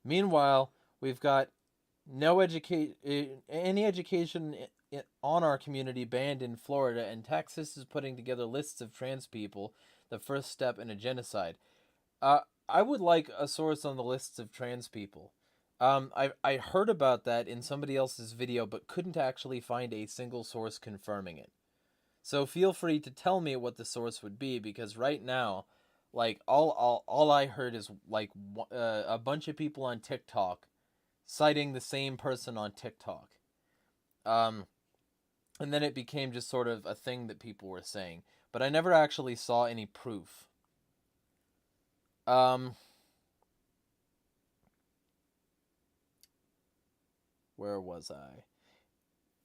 Meanwhile, we've got any education on our community banned in Florida, and Texas is putting together lists of trans people, the first step in a genocide. I would like a source on the lists of trans people. I heard about that in somebody else's video, but couldn't actually find a single source confirming it. So feel free to tell me what the source would be, because right now, like all I heard is like a bunch of people on TikTok citing the same person on TikTok. Um, and then it became just sort of a thing that people were saying, but I never actually saw any proof. Um, where was I?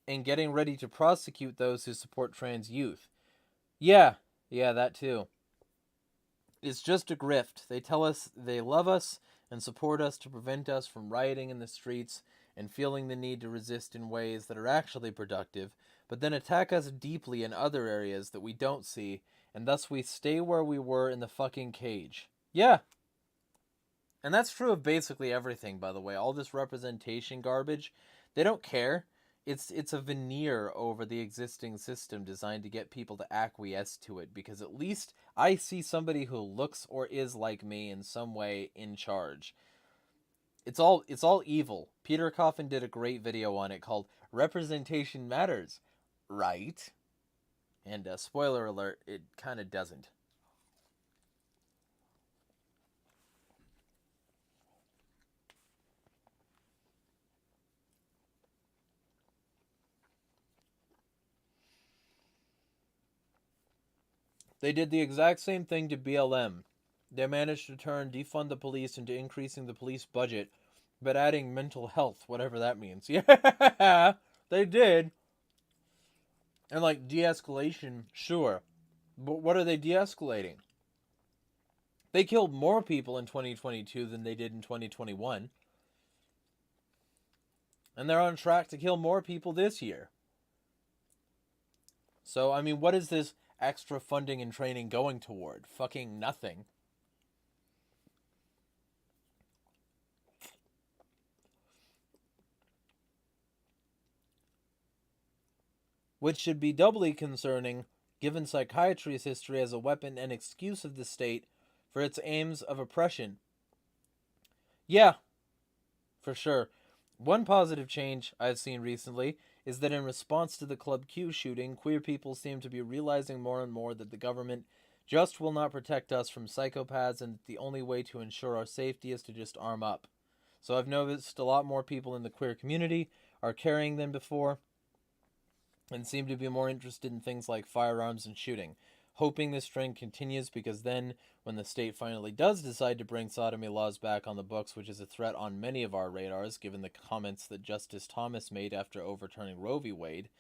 And getting ready to prosecute those who support trans youth. Yeah, that too. It's just a grift. They tell us they love us and support us to prevent us from rioting in the streets and feeling the need to resist in ways that are actually productive, but then attack us deeply in other areas that we don't see, and thus we stay where we were in the fucking cage. Yeah. And that's true of basically everything, by the way. All this representation garbage, they don't care. It's a veneer over the existing system designed to get people to acquiesce to it, because at least I see somebody who looks or is like me in some way in charge. It's all evil. Peter Coffin did a great video on it called Representation Matters, right? And spoiler alert, it kind of doesn't. They did the exact same thing to BLM. They managed to turn defund the police into increasing the police budget, but adding mental health, whatever that means. Yeah, they did. And like de-escalation, sure. But what are they de-escalating? They killed more people in 2022 than they did in 2021. And they're on track to kill more people this year. So, I mean, what is this extra funding and training going toward? Fucking nothing. Which should be doubly concerning given psychiatry's history as a weapon and excuse of the state for its aims of oppression. Yeah, for sure. One positive change I've seen recently is that in response to the Club Q shooting, queer people seem to be realizing more and more that the government just will not protect us from psychopaths and that the only way to ensure our safety is to just arm up. So I've noticed a lot more people in the queer community are carrying than before and seem to be more interested in things like firearms and shooting. Hoping this trend continues because then, when the state finally does decide to bring sodomy laws back on the books, which is a threat on many of our radars given the comments that Justice Thomas made after overturning Roe v. Wade,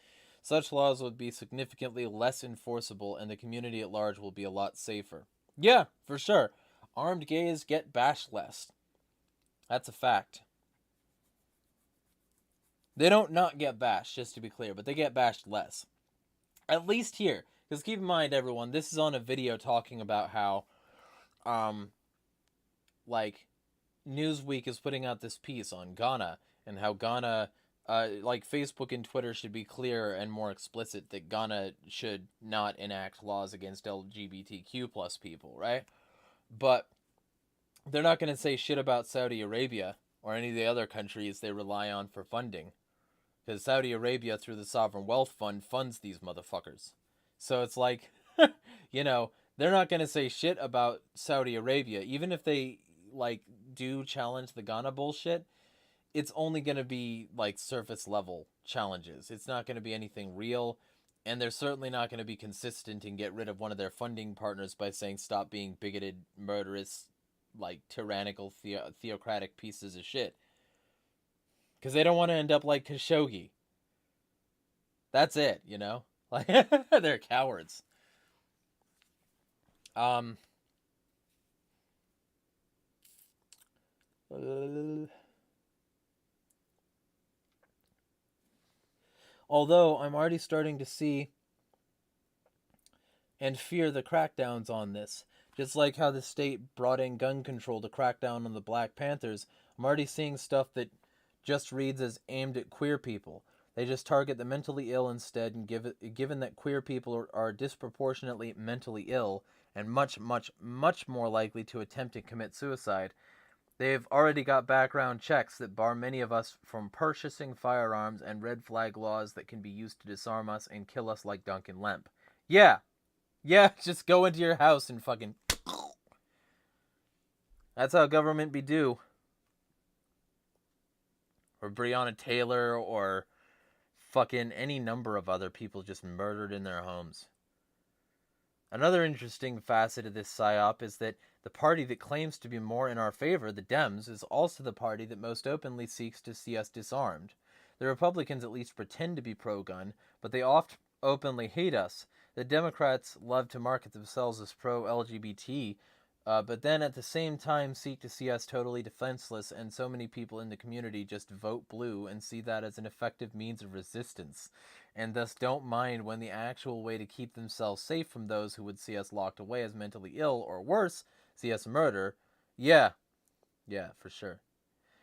such laws would be significantly less enforceable and the community at large will be a lot safer. Yeah, for sure. Armed gays get bashed less. That's a fact. They don't not get bashed, just to be clear, but they get bashed less. At least here. Because keep in mind, everyone, this is on a video talking about how, Newsweek is putting out this piece on Ghana, and how Ghana, Facebook and Twitter should be clear and more explicit that Ghana should not enact laws against LGBTQ plus people, right? But they're not going to say shit about Saudi Arabia or any of the other countries they rely on for funding. Because Saudi Arabia, through the Sovereign Wealth Fund, funds these motherfuckers. So it's like, they're not going to say shit about Saudi Arabia. Even if they, do challenge the Ghana bullshit, it's only going to be, surface level challenges. It's not going to be anything real. And they're certainly not going to be consistent and get rid of one of their funding partners by saying stop being bigoted, murderous, tyrannical, theocratic pieces of shit. Because they don't want to end up like Khashoggi. That's it, They're cowards. Although I'm already starting to see and fear the crackdowns on this. Just like how the state brought in gun control to crack down on the Black Panthers, I'm already seeing stuff that just reads as aimed at queer people. They just target the mentally ill instead, and given that queer people are disproportionately mentally ill and much, much, much more likely to attempt and commit suicide, they've already got background checks that bar many of us from purchasing firearms and red flag laws that can be used to disarm us and kill us like Duncan Lemp. Yeah, just go into your house and fucking... That's how government be do. Or Breonna Taylor, or fucking any number of other people just murdered in their homes. Another interesting facet of this psyop is that the party that claims to be more in our favor, the Dems, is also the party that most openly seeks to see us disarmed. The Republicans at least pretend to be pro-gun, but they oft openly hate us. The Democrats love to market themselves as pro-LGBT, but then at the same time seek to see us totally defenseless, and so many people in the community just vote blue and see that as an effective means of resistance, and thus don't mind when the actual way to keep themselves safe from those who would see us locked away as mentally ill, or worse, see us murder. Yeah, for sure.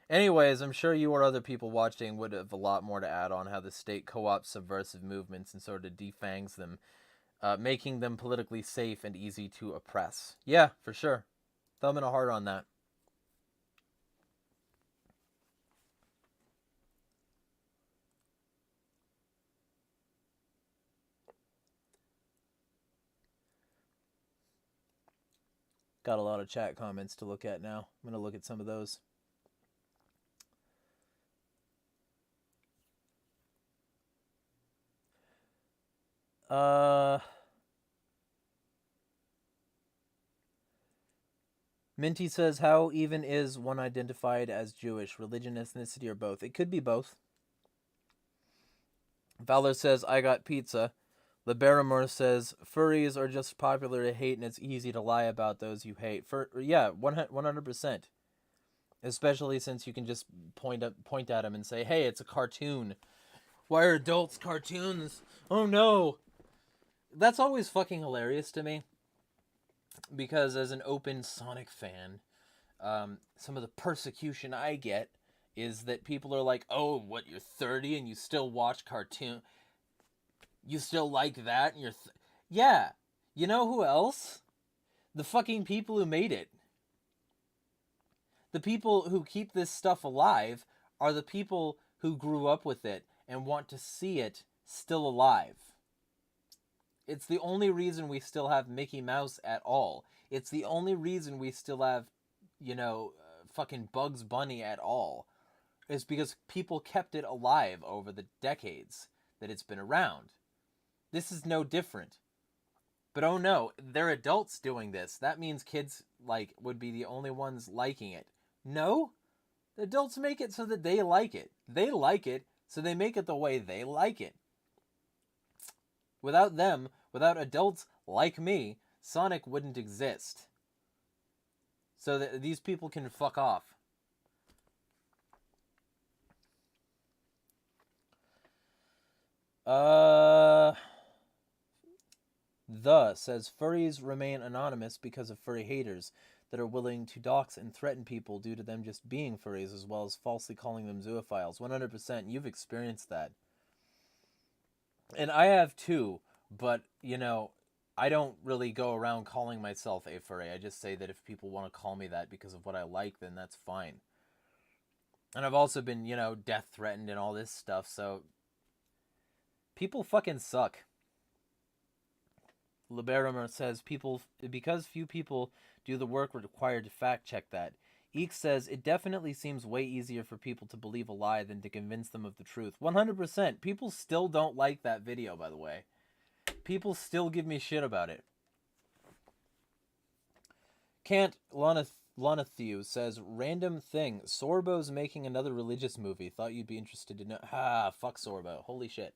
Anyways, I'm sure you or other people watching would have a lot more to add on how the state co-opts subversive movements and sort of defangs them, making them politically safe and easy to oppress. Yeah, for sure. Thumb and a heart on that. Got a lot of chat comments to look at now. I'm going to look at some of those. Minty says, how even is one identified as Jewish? Religion, ethnicity, or both? It could be both. Valor says, I got pizza. Liberamore says, furries are just popular to hate and it's easy to lie about those you hate. Yeah, 100%. Especially since you can just point at them and say, hey, it's a cartoon. Why are adults cartoons? Oh no! That's always fucking hilarious to me. Because as an open Sonic fan, some of the persecution I get is that people are like, oh, what, you're 30 and you still watch cartoon? You still like that? And yeah. You know who else? The fucking people who made it. The people who keep this stuff alive are the people who grew up with it and want to see it still alive. It's the only reason we still have Mickey Mouse at all. It's the only reason we still have, fucking Bugs Bunny at all. Is because people kept it alive over the decades that it's been around. This is no different. But oh no, they're adults doing this. That means kids, would be the only ones liking it. No, the adults make it so that they like it. They like it, so they make it the way they like it. Without them, without adults like me, Sonic wouldn't exist. So that these people can fuck off. Says furries remain anonymous because of furry haters that are willing to dox and threaten people due to them just being furries, as well as falsely calling them zoophiles. 100%, you've experienced that. And I have too, but, I don't really go around calling myself a furry. I just say that if people want to call me that because of what I like, then that's fine. And I've also been, death threatened and all this stuff, so people fucking suck. Liberimer says because few people do the work required to fact check that. Eek says it definitely seems way easier for people to believe a lie than to convince them of the truth. 100%. People still don't like that video, by the way. People still give me shit about it. Can't Lonathew says, random thing. Sorbo's making another religious movie. Thought you'd be interested to know. Fuck Sorbo. Holy shit.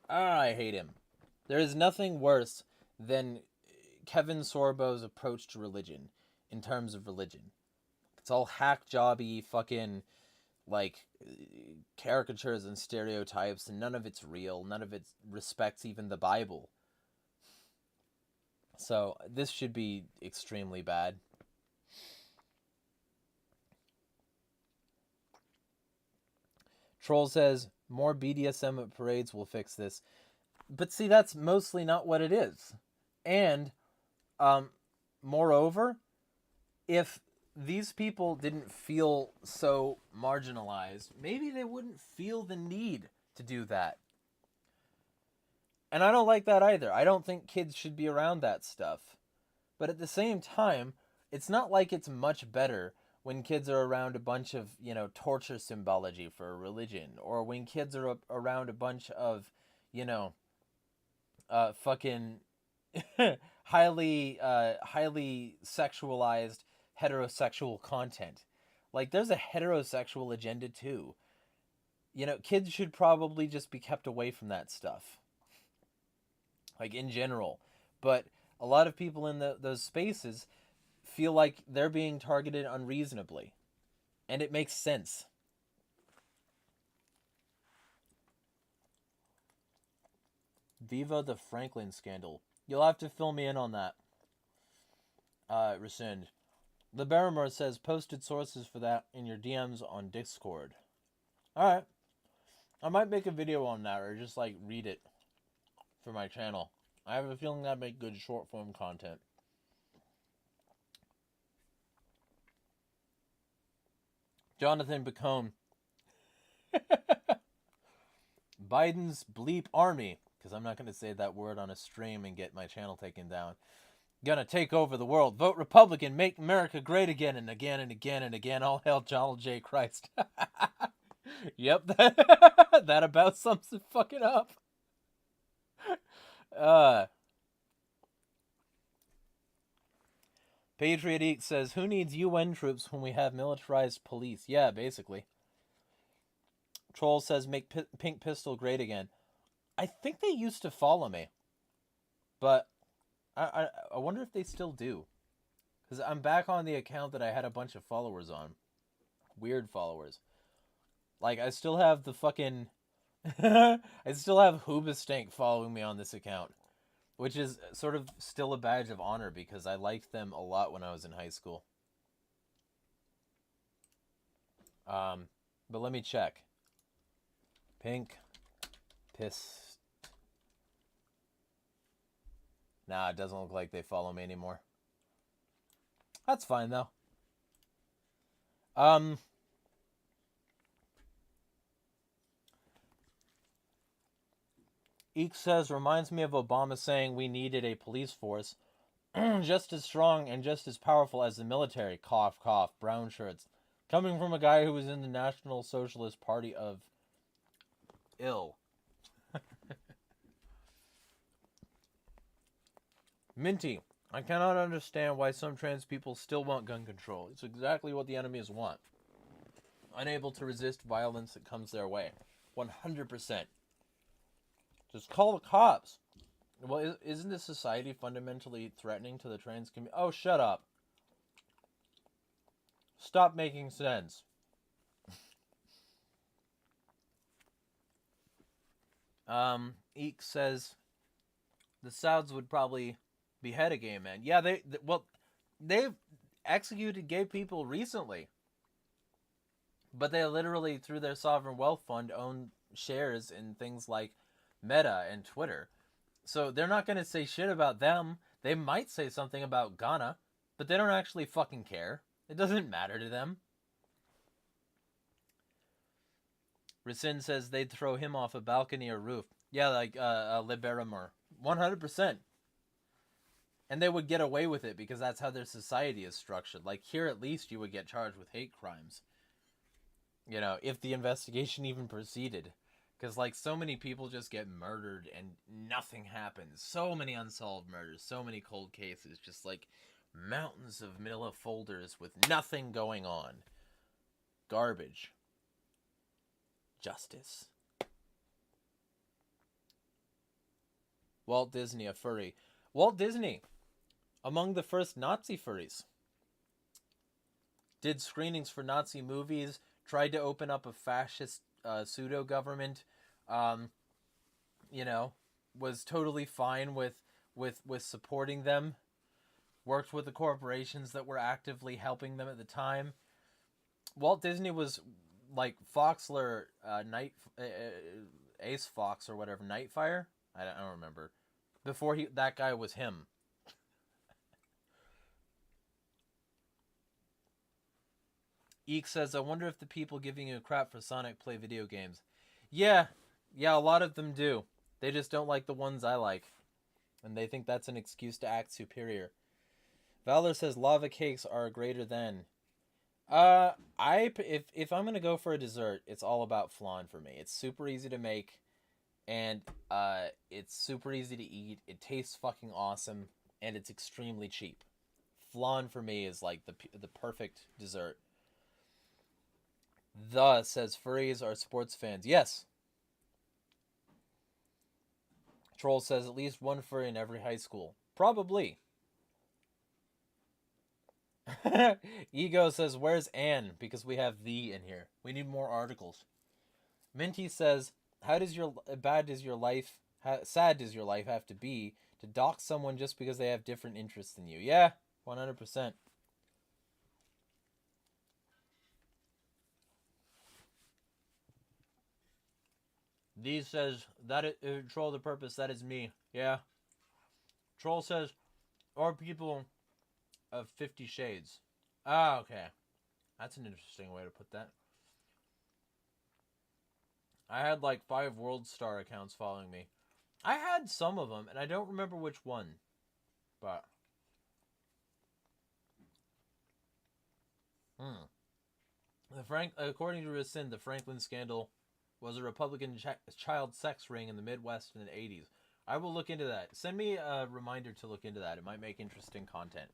I hate him. There is nothing worse than Kevin Sorbo's approach to religion, in terms of religion. It's all hack jobby, fucking, caricatures and stereotypes, and none of it's real. None of it respects even the Bible. So, this should be extremely bad. Troll says, more BDSM at parades will fix this. But see, that's mostly not what it is. And, moreover, if these people didn't feel so marginalized, maybe they wouldn't feel the need to do that. And I don't like that either. I don't think kids should be around that stuff. But at the same time, it's not like it's much better when kids are around a bunch of, torture symbology for a religion. Or when kids are around a bunch of, fucking highly sexualized heterosexual content. There's a heterosexual agenda too. Kids should probably just be kept away from that stuff. In general. But a lot of people in those spaces feel like they're being targeted unreasonably. And it makes sense. Viva the Franklin scandal. You'll have to fill me in on that. Rescind. The Barrymore says posted sources for that in your DMs on Discord. Alright. I might make a video on that or just read it for my channel. I have a feeling that'd make good short form content. Jonathan Bacone. Biden's bleep army, because I'm not going to say that word on a stream and get my channel taken down. Gonna take over the world. Vote Republican. Make America great again and again and again and again. All hail Donald J. Christ. Yep, that about sums it fucking up. Patriot Eek says, who needs UN troops when we have militarized police? Yeah, basically. Troll says, make Pink Pistol great again. I think they used to follow me. But I wonder if they still do. Because I'm back on the account that I had a bunch of followers on. weird followers. Like, I still have the fucking... I still have Hoobastank following me on this account, which is sort of still a badge of honor because I liked them a lot when I was in high school. But let me check. Pink Piss. Nah, it doesn't look like they follow me anymore. That's fine though. Eek says, reminds me of Obama saying we needed a police force just as strong and just as powerful as the military. Cough, cough, brown shirts. Coming from a guy who was in the National Socialist Party of ill. Minty, I cannot understand why some trans people still want gun control. It's exactly what the enemies want. Unable to resist violence that comes their way. 100%. Just call the cops. Well, isn't this society fundamentally threatening to the trans community? Oh, shut up. Stop making sense. Eek says the Souths would probably behead a gay man. Yeah, they've executed gay people recently. But they literally, through their sovereign wealth fund, own shares in things like Meta and Twitter. So they're not going to say shit about them. They might say something about Ghana, but they don't actually fucking care. It doesn't matter to them. Rasin says they'd throw him off a balcony or roof. Yeah, like Liberamur. 100%. And they would get away with it because that's how their society is structured. Like, here at least you would get charged with hate crimes. You know, if the investigation even proceeded. Because, like, so many people just get murdered and nothing happens. So many unsolved murders. So many cold cases. Just, like, mountains of manila folders with nothing going on. Garbage. Justice. Walt Disney, a furry. Walt Disney, among the first Nazi furries. Did screenings for Nazi movies. Tried to open up a fascist pseudo-government. You know, was totally fine with supporting them. Worked with the corporations that were actively helping them at the time. Walt Disney was like Foxler, Ace Fox or whatever, Nightfire? I don't remember. Before that guy was him. Eek says, I wonder if the people giving you crap for Sonic play video games. Yeah, a lot of them do. They just don't like the ones I like. And they think that's an excuse to act superior. Valor says, lava cakes are greater than. If I'm gonna go for a dessert, it's all about flan for me. It's super easy to make, and it's super easy to eat. It tastes fucking awesome, and it's extremely cheap. Flan for me is like the perfect dessert. Says furries are sports fans. Yes. Troll says at least one furry in every high school. Probably. Ego says, where's Anne? Because we have the in here. We need more articles. Minty says, sad does your life have to be to dox someone just because they have different interests than you? Yeah, 100%. These says, Troll the purpose, that is me. Yeah. Troll says, or people of 50 Shades. Ah, okay. That's an interesting way to put that. I had like 5 World Star accounts following me. I had some of them, and I don't remember which one. But... according to Racine, the Franklin scandal was a Republican child sex ring in the Midwest in the 80s. I will look into that. Send me a reminder to look into that. It might make interesting content.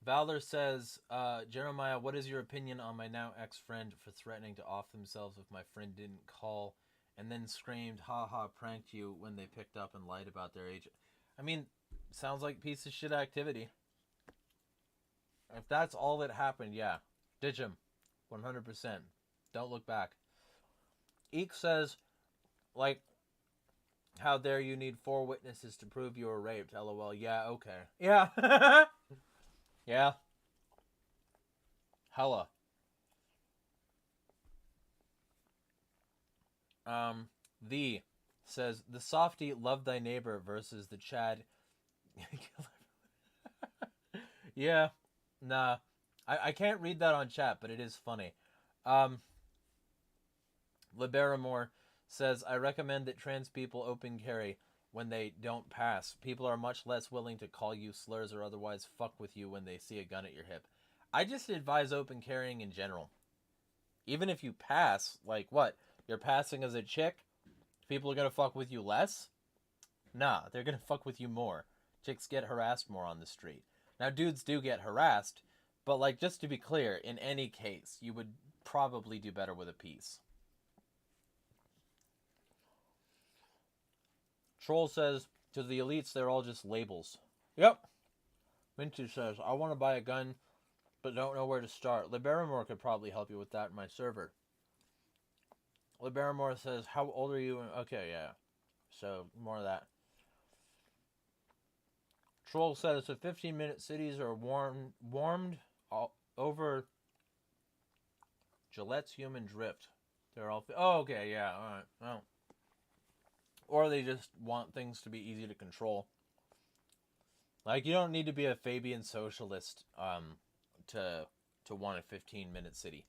Valor says, Jeremiah, what is your opinion on my now ex-friend for threatening to off themselves if my friend didn't call and then screamed, "Ha ha, pranked you," when they picked up and lied about their age. I mean, sounds like piece of shit activity. If that's all that happened, yeah. Ditch him. 100%. Don't look back. Eek says, like, how dare you need 4 witnesses to prove you were raped? LOL. Yeah, okay. Yeah. Yeah. Hella. The says, the softy love thy neighbor versus the Chad. Yeah. Nah. I can't read that on chat, but it is funny. Liberamore says, I recommend that trans people open carry when they don't pass. People are much less willing to call you slurs or otherwise fuck with you when they see a gun at your hip. I just advise open carrying in general. Even if you pass, like what? You're passing as a chick? People are going to fuck with you less? Nah, they're going to fuck with you more. Chicks get harassed more on the street. Now, dudes do get harassed, but like, just to be clear, in any case, you would probably do better with a piece. Troll says, to the elites, they're all just labels. Yep. Minty says, I want to buy a gun, but don't know where to start. Liberamore could probably help you with that in my server. Liberamore says, how old are you? Okay, yeah. So, more of that. Troll says, the 15-minute cities are warmed over Gillette's human drift. They're all... Oh, okay, yeah, alright. Well. Or they just want things to be easy to control. Like, you don't need to be a Fabian socialist to want a 15-minute city.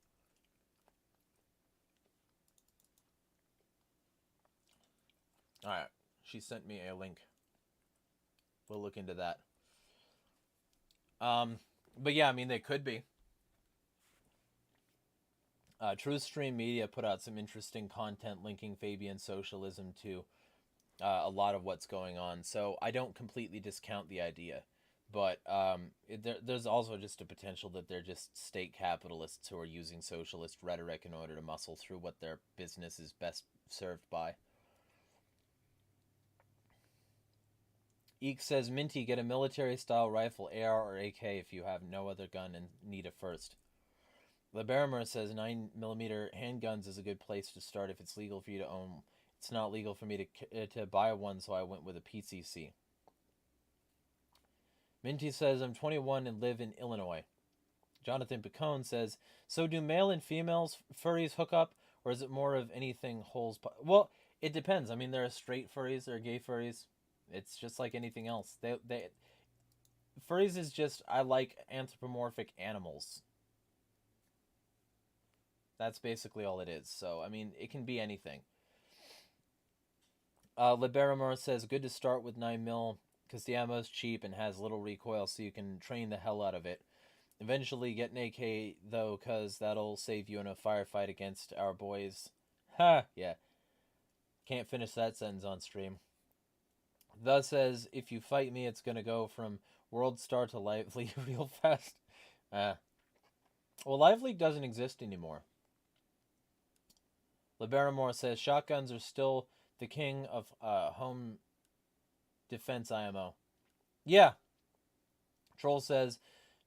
Alright, she sent me a link. We'll look into that. But yeah, I mean, they could be. Truthstream Media put out some interesting content linking Fabian socialism to a lot of what's going on. So I don't completely discount the idea. But there's also just a potential that they're just state capitalists who are using socialist rhetoric in order to muscle through what their business is best served by. Eek says, Minty, get a military-style rifle, AR or AK, if you have no other gun and need a first. Liberamore says 9mm handguns is a good place to start if it's legal for you to own. It's not legal for me to buy one, so I went with a PCC. Minty says, I'm 21 and live in Illinois. Jonathan Picone says, so do male and females furries hook up, or is it more of anything holes? Well, it depends. I mean, there are straight furries, there are gay furries. It's just like anything else. Furries is just, I like anthropomorphic animals. That's basically all it is. So, I mean, it can be anything. Liberamore says, good to start with 9mm, because the ammo's cheap and has little recoil, so you can train the hell out of it. Eventually get an AK, though, because that'll save you in a firefight against our boys. Ha! Yeah. Can't finish that sentence on stream. Thus says, if you fight me, it's gonna go from World Star to Lively real fast. Well, Lively doesn't exist anymore. Liberamore says, shotguns are still the king of home defense IMO. Yeah. Troll says,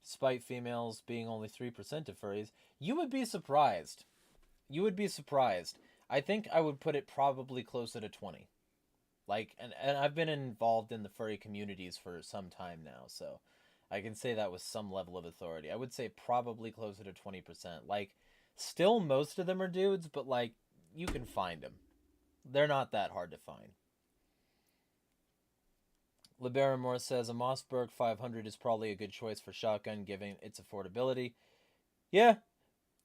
despite females being only 3% of furries, you would be surprised. You would be surprised. I think I would put it probably closer to 20. Like, and I've been involved in the furry communities for some time now, so I can say that with some level of authority. I would say probably closer to 20%. Like, still most of them are dudes, but like, you can find them. They're not that hard to find. Liberamore says, a Mossberg 500 is probably a good choice for shotgun, given its affordability. Yeah.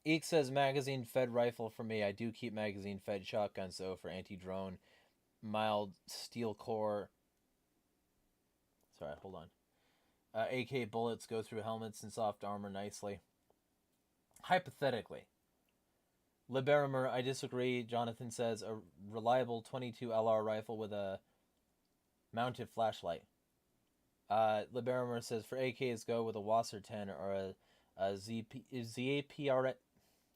Eek says, magazine-fed rifle for me. I do keep magazine-fed shotguns, though, for anti-drone. Mild steel core. Sorry, hold on. AK bullets go through helmets and soft armor nicely. Hypothetically. Liberamore, I disagree. Jonathan says a reliable 22 LR rifle with a mounted flashlight. Liberamore says for AKs go with a Wasser 10 or a ZAPR.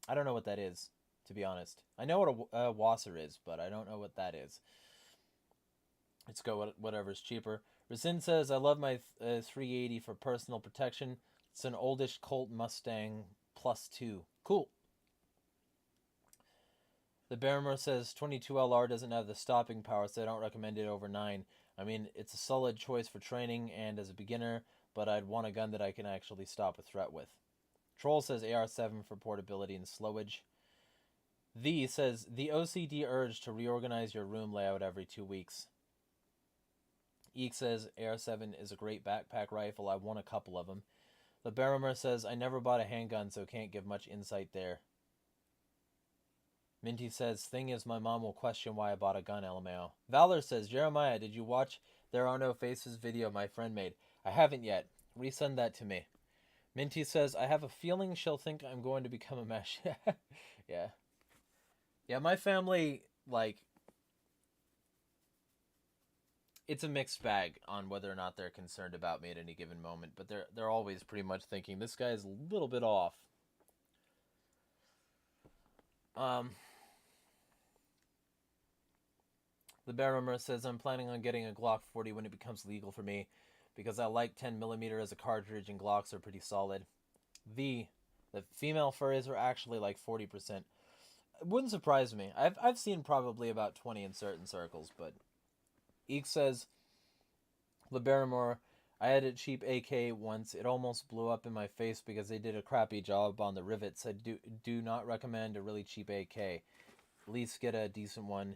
I don't know what that is. to be honest. I know what a wasser is, but I don't know what that is. Let's go with whatever's cheaper. Rasin says, I love my 380 for personal protection. It's an oldish Colt Mustang +2. Cool. The Barrymore says 22LR doesn't have the stopping power, so I don't recommend it over 9. I mean, it's a solid choice for training and as a beginner, but I'd want a gun that I can actually stop a threat with. Troll says AR7 for portability and slowage. The says, the OCD urge to reorganize your room layout every 2 weeks. Eek says AR7 is a great backpack rifle. I want a couple of them. The Barrymore says, I never bought a handgun, so can't give much insight there. Minty says, thing is, my mom will question why I bought a gun, LMAO. Valor says, Jeremiah, did you watch There Are No Faces video my friend made? I haven't yet. Resend that to me. Minty says, I have a feeling she'll think I'm going to become a mesh. Yeah. Yeah, my family, like, it's a mixed bag on whether or not they're concerned about me at any given moment, but they're always pretty much thinking this guy is a little bit off. The Barrymore says, I'm planning on getting a Glock 40 when it becomes legal for me, because I like 10mm as a cartridge and Glocks are pretty solid. The female furries are actually like 40%. It wouldn't surprise me. I've seen probably about 20 in certain circles, but Eek says, the Barrymore, I had a cheap AK once. It almost blew up in my face because they did a crappy job on the rivets. I do not recommend a really cheap AK. At least get a decent one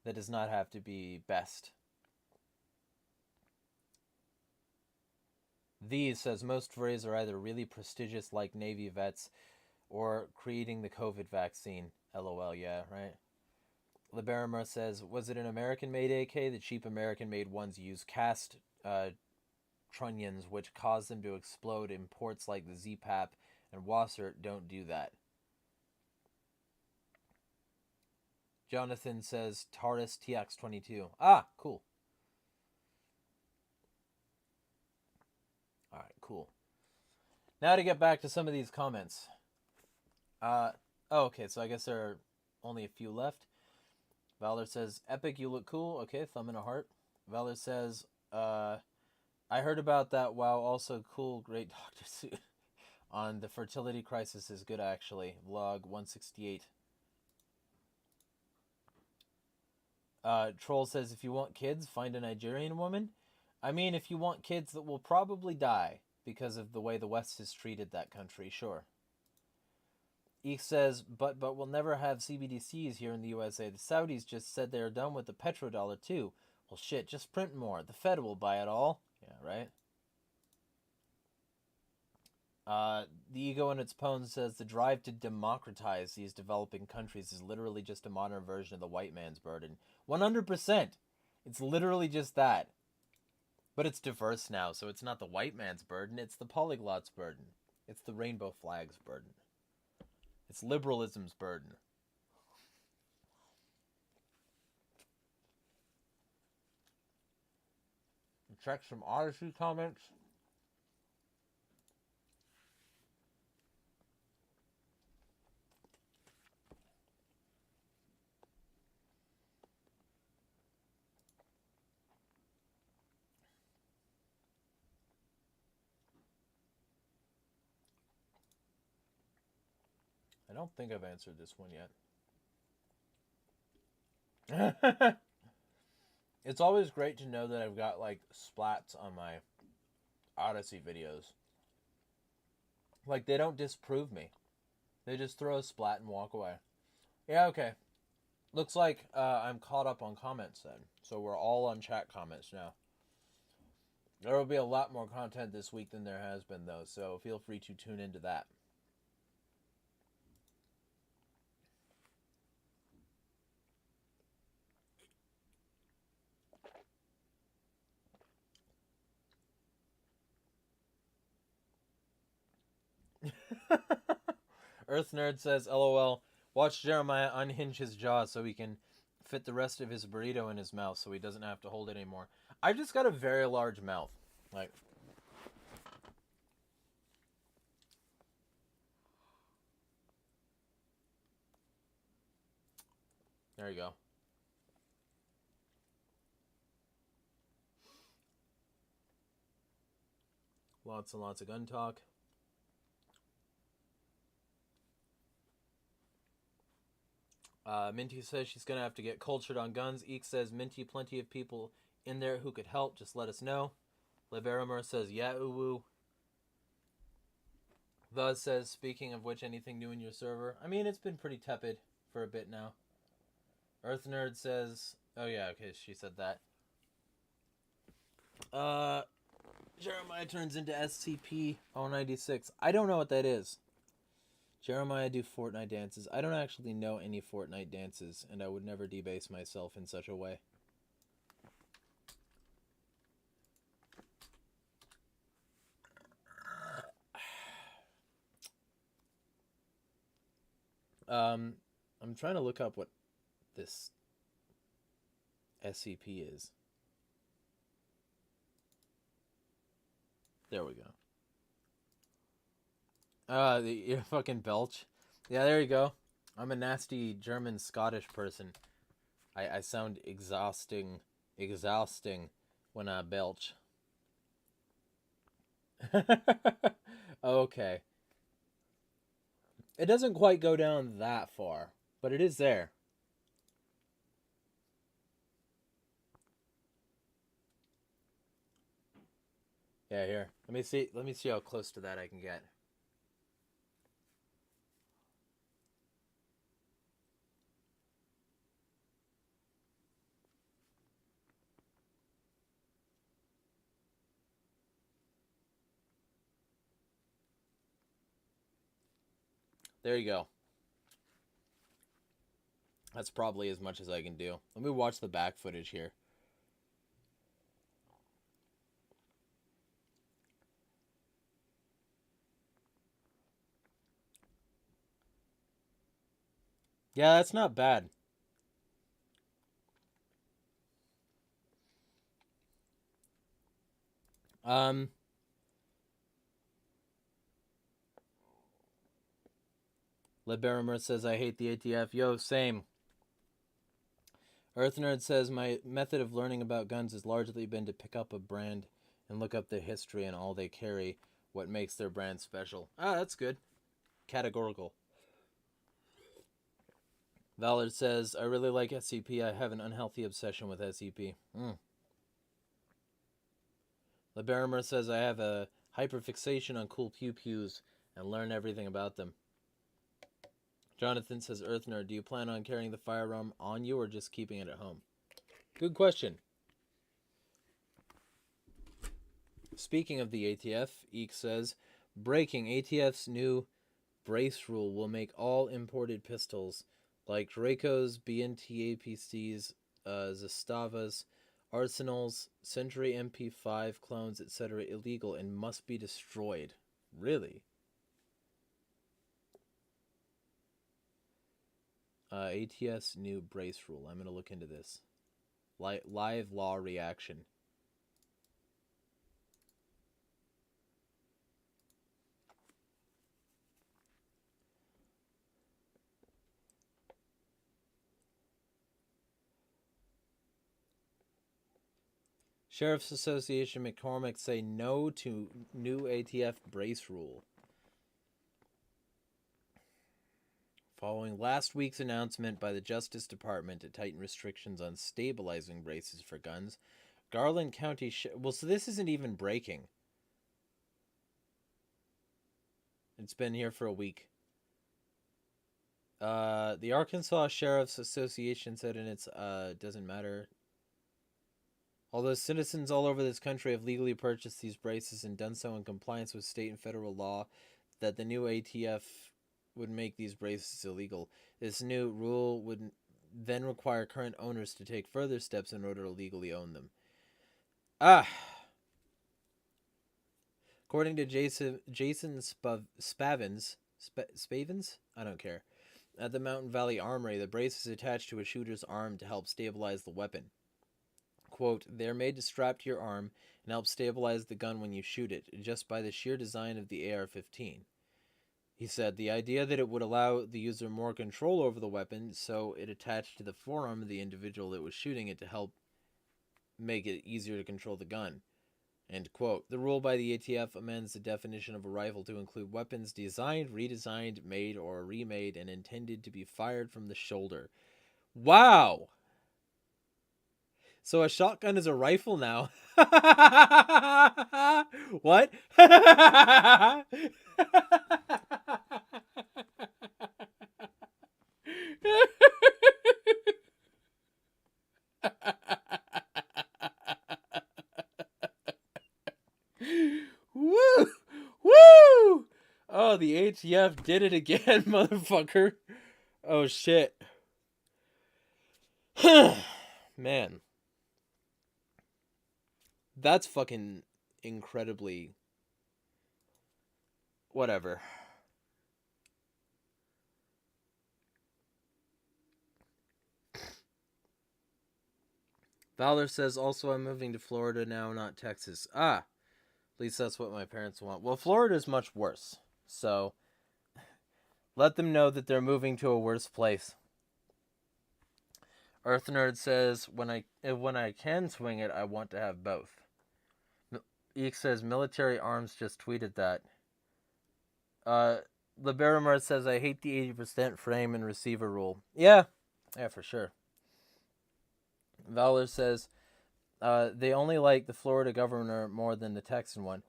that does not have to be best. These says most furries are either really prestigious like Navy vets or creating the COVID vaccine. LOL, yeah, right? The Barrymore says, was it an American-made AK? The cheap American-made ones use cast trunnions, which cause them to explode. In ports like the ZPAP and Wasser don't do that. Jonathan says, Taurus TX22. Ah, cool. Alright, cool. Now to get back to some of these comments. Okay, so I guess there are only a few left. Valor says, Epic, you look cool. Okay, thumb and a heart. Valor says, I heard about that. Wow, also cool. Great Dr. Suit on the fertility crisis is good, actually. Vlog 168. Troll says, if you want kids, find a Nigerian woman. I mean, if you want kids that will probably die because of the way the West has treated that country, sure. Eek says, but we'll never have CBDCs here in the USA. The Saudis just said they're done with the petrodollar too. Well, shit, just print more. The Fed will buy it all. Yeah, right? The Ego in its poem says, the drive to democratize these developing countries is literally just a modern version of the white man's burden. 100%! It's literally just that. But it's diverse now, so it's not the white man's burden, it's the polyglot's burden. It's the rainbow flag's burden. It's liberalism's burden. Check some Odyssey comments. I don't think I've answered this one yet. It's always great to know that I've got, like, splats on my Odyssey videos. Like, they don't disprove me. They just throw a splat and walk away. Yeah, okay. Looks like I'm caught up on comments then. So we're all on chat comments now. There will be a lot more content this week than there has been, though, so feel free to tune into that. Earth Nerd says, LOL, watch Jeremiah unhinge his jaw so he can fit the rest of his burrito in his mouth so he doesn't have to hold it anymore. I've just got a very large mouth. Like, There you go. Lots and lots of gun talk. Minty says she's going to have to get cultured on guns. Eek says, Minty, plenty of people in there who could help. Just let us know. Liberimer says, yeah, uwu. Thus says, speaking of which, anything new in your server? I mean, it's been pretty tepid for a bit now. Earth Nerd says, oh yeah, okay, she said that. Jeremiah turns into SCP-096. I don't know what that is. Jeremiah do Fortnite dances. I don't actually know any Fortnite dances, and I would never debase myself in such a way. I'm trying to look up what this SCP is. There we go. You fucking belch. Yeah, there you go. I'm a nasty German Scottish person. I sound exhausting when I belch. Okay. It doesn't quite go down that far, but it is there. Yeah, here. Let me see how close to that I can get. There you go. That's probably as much as I can do. Let me watch the back footage here. Yeah, that's not bad. Liberimer says, I hate the ATF. Yo, same. Earth Nerd says, my method of learning about guns has largely been to pick up a brand and look up the history and all they carry, what makes their brand special. Ah, that's good. Categorical. Valor says, I really like SCP. I have an unhealthy obsession with SCP. Liberimer says, I have a hyperfixation on cool pew-pews and learn everything about them. Jonathan says, Earth Nerd, do you plan on carrying the firearm on you or just keeping it at home? Good question. Speaking of the ATF, Eek says, breaking, ATF's new brace rule will make all imported pistols like Dracos, BNT APCs, Zastavas, Arsenals, Century MP5 clones, etc. illegal and must be destroyed. Really? ATS new brace rule. I'm going to look into this. Live law reaction. Sheriff's Association McCormick say no to new ATF brace rule. Following last week's announcement by the Justice Department to tighten restrictions on stabilizing braces for guns, Garland County... well, so this isn't even breaking. It's been here for a week. The Arkansas Sheriff's Association said in its doesn't matter. Although citizens all over this country have legally purchased these braces and done so in compliance with state and federal law, that the new ATF would make these braces illegal. This new rule would then require current owners to take further steps in order to legally own them. According to Jason Spavins, I don't care, at the Mountain Valley Armory, the brace is attached to a shooter's arm to help stabilize the weapon. Quote, they're made to strap to your arm and help stabilize the gun when you shoot it, just by the sheer design of the AR-15. He said the idea that it would allow the user more control over the weapon, so it attached to the forearm of the individual that was shooting it to help make it easier to control the gun. End quote. The rule by the ATF amends the definition of a rifle to include weapons designed, redesigned, made, or remade and intended to be fired from the shoulder. Wow! So a shotgun is a rifle now. What? Woo! Woo! Oh, the ATF did it again, motherfucker. Oh, shit. Man. That's fucking incredibly... Whatever. Valor says, also, I'm moving to Florida now, not Texas. Ah, at least that's what my parents want. Well, Florida's much worse. So, let them know that they're moving to a worse place. Earth Nerd says, when I can swing it, I want to have both. Eek says, military arms just tweeted that. Liberamar says, I hate the 80% frame and receiver rule. Yeah, for sure. Valor says, they only like the Florida governor more than the Texan one.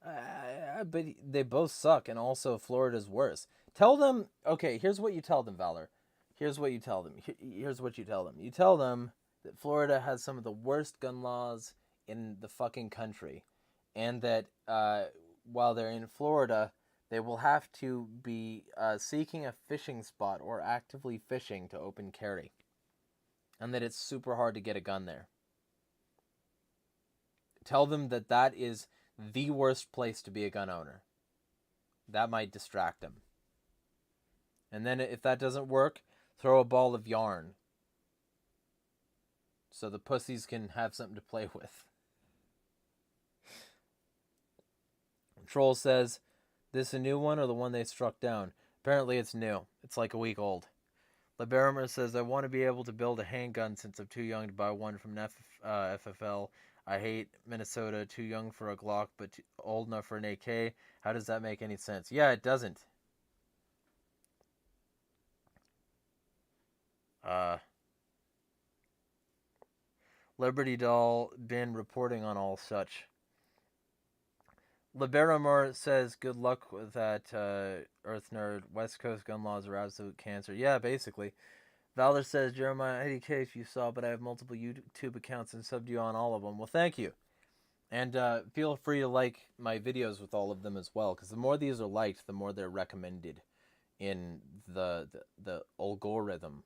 But they both suck, and also Florida's worse. Tell them, okay, here's what you tell them, Valor. Here's what you tell them. Here's what you tell them. You tell them that Florida has some of the worst gun laws in the fucking country. And that while they're in Florida, they will have to be seeking a fishing spot or actively fishing to open carry. And that it's super hard to get a gun there. Tell them that that is the worst place to be a gun owner. That might distract them. And then if that doesn't work, throw a ball of yarn. So the pussies can have something to play with. Troll says, this a new one or the one they struck down? Apparently it's new. It's like a week old. Liberimer says, I want to be able to build a handgun since I'm too young to buy one from FFL. I hate Minnesota. Too young for a Glock, but old enough for an AK. How does that make any sense? Yeah, it doesn't. Liberty Doll been reporting on all such. Liberamor says, good luck with that, Earth Nerd. West Coast gun laws are absolute cancer. Yeah, basically. Valor says, Jeremiah, IDK if you saw, but I have multiple YouTube accounts and subbed you on all of them. Well, thank you. And feel free to like my videos with all of them as well, because the more these are liked, the more they're recommended in the algorithm.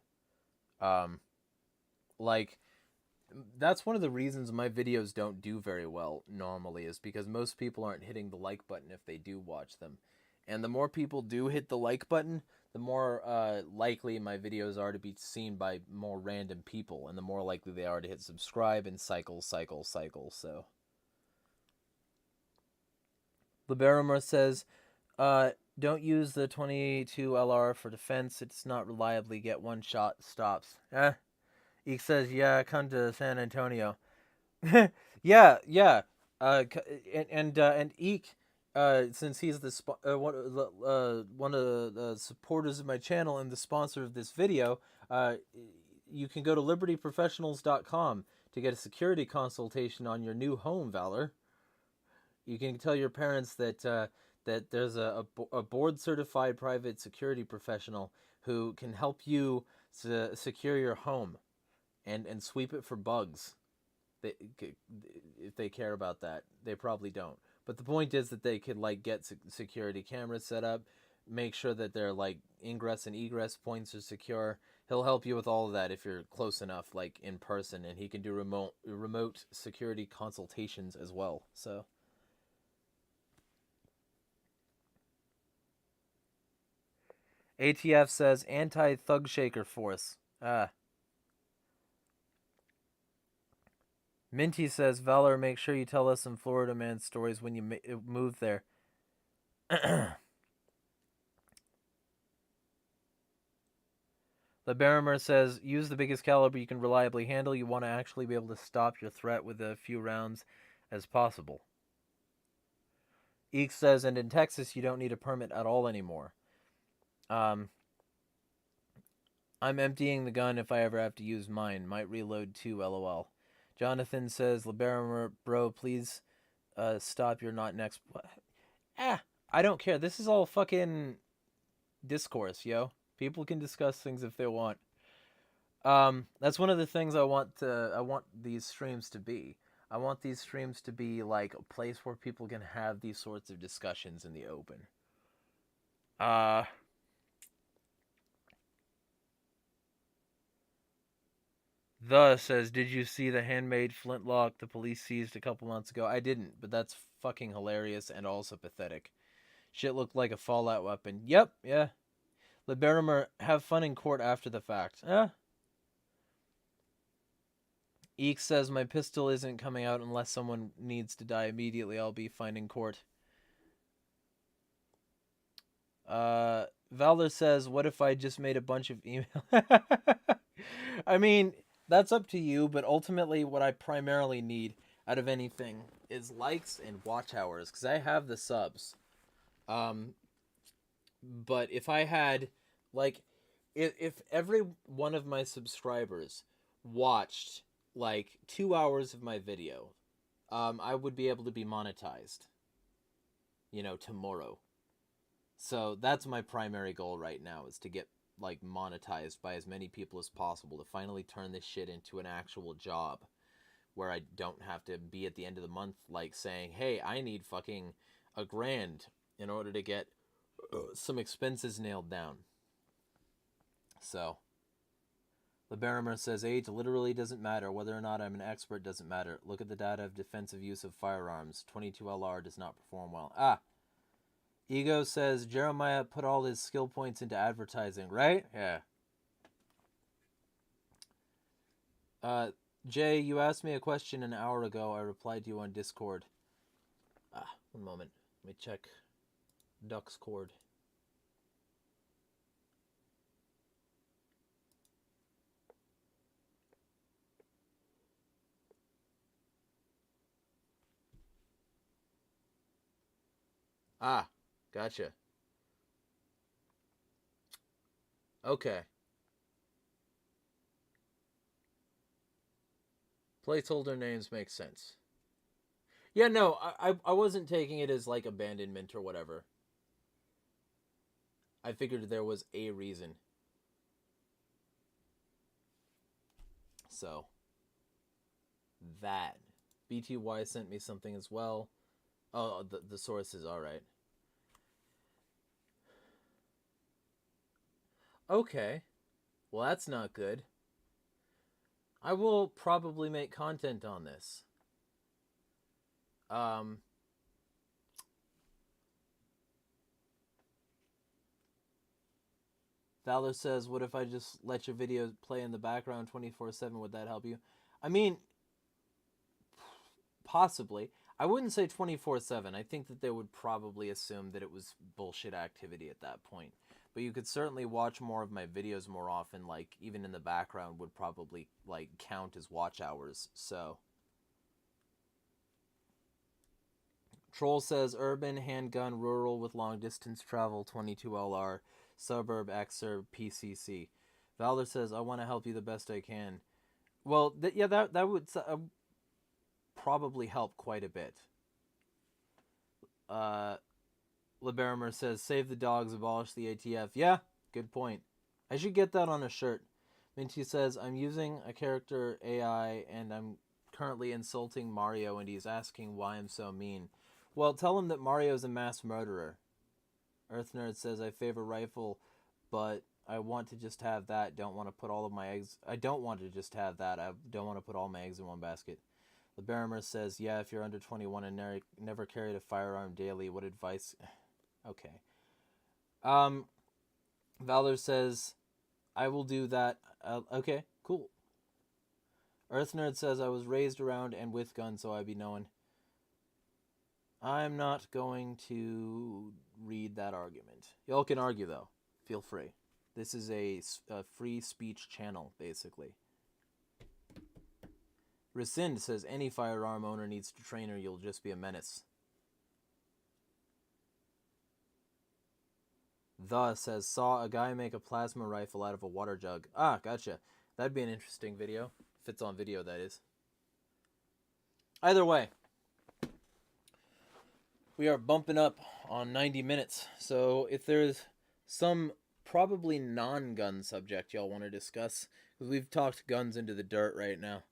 Like, that's one of the reasons my videos don't do very well normally, is because most people aren't hitting the like button if they do watch them. And the more people do hit the like button, the more likely my videos are to be seen by more random people, and the more likely they are to hit subscribe and cycle. So Liberamor says, don't use the 22 LR for defense. It's not reliably get one shot stops. Eek says, yeah, come to San Antonio. yeah. And Eek, since he's the one of the supporters of my channel and the sponsor of this video, you can go to libertyprofessionals.com to get a security consultation on your new home, Valor. You can tell your parents that that there's a board-certified private security professional who can help you secure your home and sweep it for bugs. If they care about that. They probably don't. But the point is that they could like get security cameras set up, make sure that their like ingress and egress points are secure. He'll help you with all of that if you're close enough, like in person, and he can do remote security consultations as well. So ATF says anti-thug shaker force. Minty says, Valor, make sure you tell us some Florida man stories when you move there. The Barimer says, use the biggest caliber you can reliably handle. You want to actually be able to stop your threat with a few rounds as possible. Eek says, and in Texas, you don't need a permit at all anymore. I'm emptying the gun if I ever have to use mine. Might reload too, lol. Jonathan says, LeBarimer, bro, please stop. You're not next. What? I don't care. This is all fucking discourse, yo. People can discuss things if they want. That's one of the things I want these streams to be. I want these streams to be like a place where people can have these sorts of discussions in the open. The says, did you see the handmade flintlock the police seized a couple months ago? I didn't, but that's fucking hilarious and also pathetic. Shit looked like a Fallout weapon. Yep, yeah. LeBarimer, have fun in court after the fact. Eek says, my pistol isn't coming out unless someone needs to die immediately. I'll be fine in court. Valor says, what if I just made a bunch of email? I mean, that's up to you, but ultimately what I primarily need out of anything is likes and watch hours, because I have the subs. But if I had, like, if every one of my subscribers watched, like, 2 hours of my video, I would be able to be monetized, tomorrow. So that's my primary goal right now, is to get, like, monetized by as many people as possible, to finally turn this shit into an actual job, where I don't have to be at the end of the month, like, saying, hey, I need fucking $1,000 in order to get some expenses nailed down. So, the Barimer says, age literally doesn't matter. Whether or not I'm an expert doesn't matter. Look at the data of defensive use of firearms. 22LR does not perform well. Ego says, Jeremiah put all his skill points into advertising, right? Yeah. Jay, you asked me a question an hour ago. I replied to you on Discord. One moment. Let me check Duck's cord. Gotcha. Okay. Placeholder names make sense. Yeah, no, I wasn't taking it as, like, abandonment or whatever. I figured there was a reason. So, that. BTY sent me something as well. Oh, the source is alright. Okay. Well, that's not good. I will probably make content on this. Valor says, what if I just let your videos play in the background 24/7? Would that help you? I mean, possibly. I wouldn't say 24/7. I think that they would probably assume that it was bullshit activity at that point. But you could certainly watch more of my videos more often, like, even in the background would probably, like, count as watch hours, so. Troll says, urban, handgun, rural with long distance travel, 22LR, suburb, exurb, PCC. Valor says, I want to help you the best I can. Well, that would probably help quite a bit. LeBarimer says, save the dogs, abolish the ATF. Yeah, good point. I should get that on a shirt. Minty says, I'm using a character AI and I'm currently insulting Mario and he's asking why I'm so mean. Well, tell him that Mario's a mass murderer. Earth Nerd says, I favor rifle, but I want to just have that. Don't want to put all of my eggs... I don't want to just have that. I don't want to put all my eggs in one basket. The Barimer says, yeah, if you're under 21 and never carried a firearm daily, what advice... Okay. Valor says, I will do that. Okay, cool. Earth Nerd says, I was raised around and with guns, so I be knowing. I'm not going to read that argument. Y'all can argue, though. Feel free. This is a free speech channel, basically. Rescind says, any firearm owner needs to train or you'll just be a menace. The says, saw a guy make a plasma rifle out of a water jug. Ah, gotcha. That'd be an interesting video. If it's on video, that is. Either way, we are bumping up on 90 minutes. So if there's some probably non-gun subject y'all want to discuss, because we've talked guns into the dirt right now.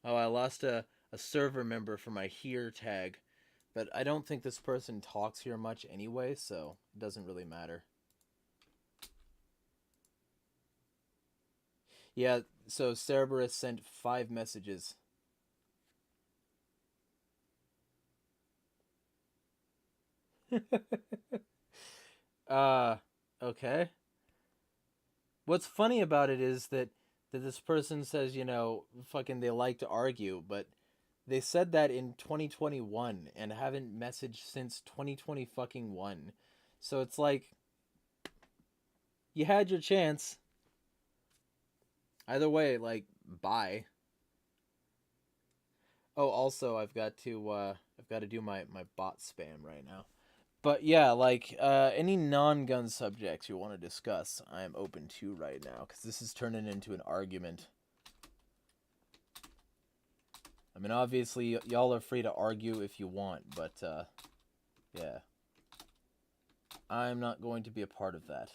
Oh, I lost a server member for my here tag. But I don't think this person talks here much anyway, so it doesn't really matter. Yeah, so Cerberus sent 5 messages. Okay. What's funny about it is that this person says, you know, fucking they like to argue, but they said that in 2021 and haven't messaged since 2021. So it's like, you had your chance. Either way, like, bye. Oh, also, I've got to do my bot spam right now. But yeah, like, any non-gun subjects you want to discuss, I am open to right now, because this is turning into an argument. I mean, obviously, y'all are free to argue if you want, but, yeah. I'm not going to be a part of that.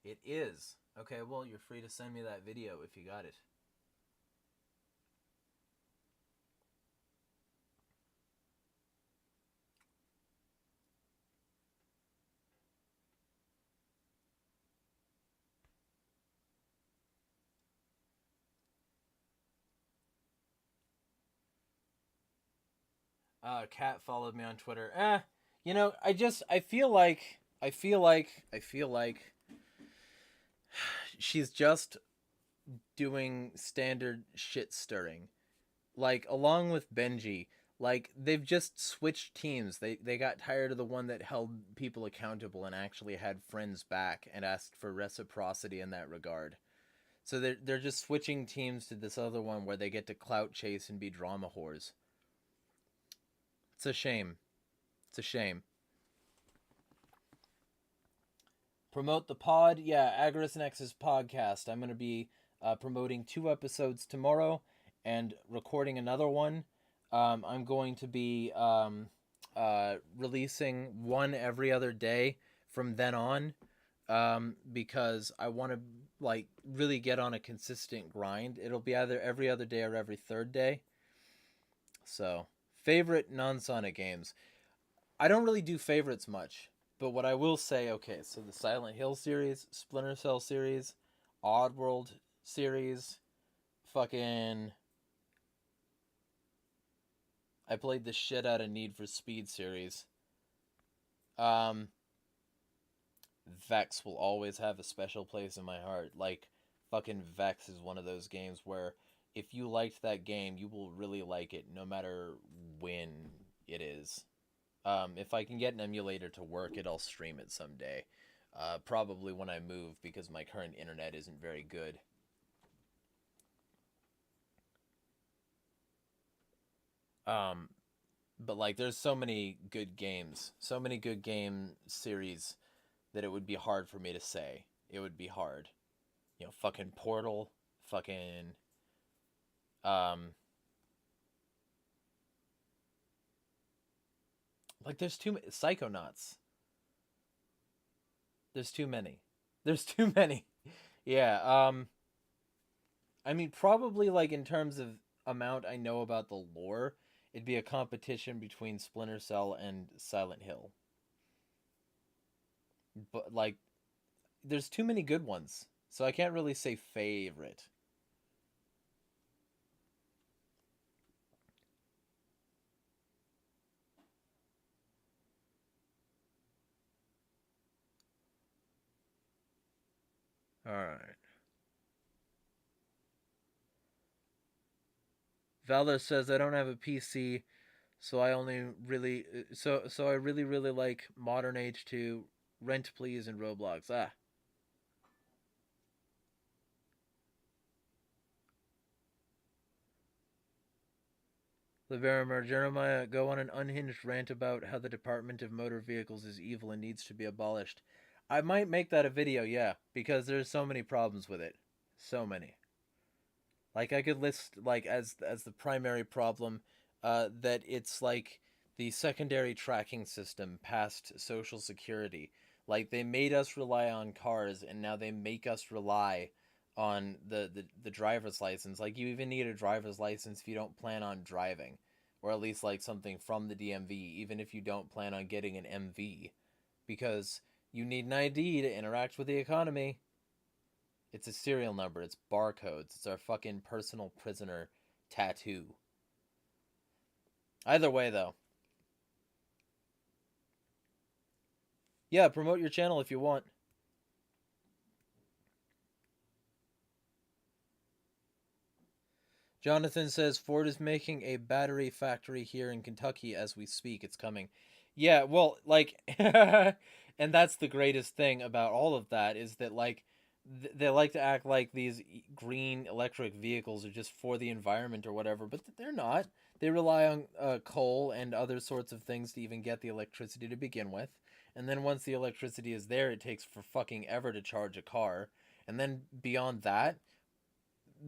It is. Okay, well, you're free to send me that video if you got it. Kat followed me on Twitter. You know, I feel like she's just doing standard shit stirring. Like, along with Benji, like, they've just switched teams. They got tired of the one that held people accountable and actually had friends back and asked for reciprocity in that regard. So they're just switching teams to this other one where they get to clout chase and be drama whores. It's a shame. It's a shame. Promote the pod. Yeah, AgoristNexus podcast. I'm going to be promoting 2 episodes tomorrow and recording another one. I'm going to be releasing one every other day from then on, because I want to, like, really get on a consistent grind. It'll be either every other day or every 3rd day. So, favorite non-Sonic games. I don't really do favorites much, but what I will say, okay, so the Silent Hill series, Splinter Cell series, Oddworld series, fucking... I played the shit out of Need for Speed series. Vex will always have a special place in my heart. Like, fucking Vex is one of those games where if you liked that game, you will really like it no matter when it is. If I can get an emulator to work it, I'll stream it someday. Probably when I move, because my current internet isn't very good. But, like, there's so many good games, so many good game series that it would be hard for me to say. It would be hard. You know, fucking Portal, fucking, like, there's too many. Psychonauts. There's too many. There's too many. Yeah, I mean, probably, like, in terms of amount I know about the lore, it'd be a competition between Splinter Cell and Silent Hill. But, like, there's too many good ones, so I can't really say favorite. Alright. Valor says I don't have a PC, so I only really so I really like Modern H2, Rent Please, and Roblox. Ah. Leverimer, Jeremiah, go on an unhinged rant about how the Department of Motor Vehicles is evil and needs to be abolished. I might make that a video, yeah, because there's so many problems with it. So many. Like I could list like as the primary problem that it's like the secondary tracking system past Social Security. Like they made us rely on cars and now they make us rely on the driver's license. Like you even need a driver's license if you don't plan on driving. Or at least like something from the DMV, even if you don't plan on getting an MV. Because you need an ID to interact with the economy. It's a serial number. It's barcodes. It's our fucking personal prisoner tattoo. Either way, though. Yeah, promote your channel if you want. Jonathan says Ford is making a battery factory here in Kentucky as we speak. It's coming. Yeah, well, like, and that's the greatest thing about all of that is that, like, they like to act like these green electric vehicles are just for the environment or whatever, but they're not. They rely on coal and other sorts of things to even get the electricity to begin with. And then once the electricity is there, it takes for fucking ever to charge a car. And then beyond that,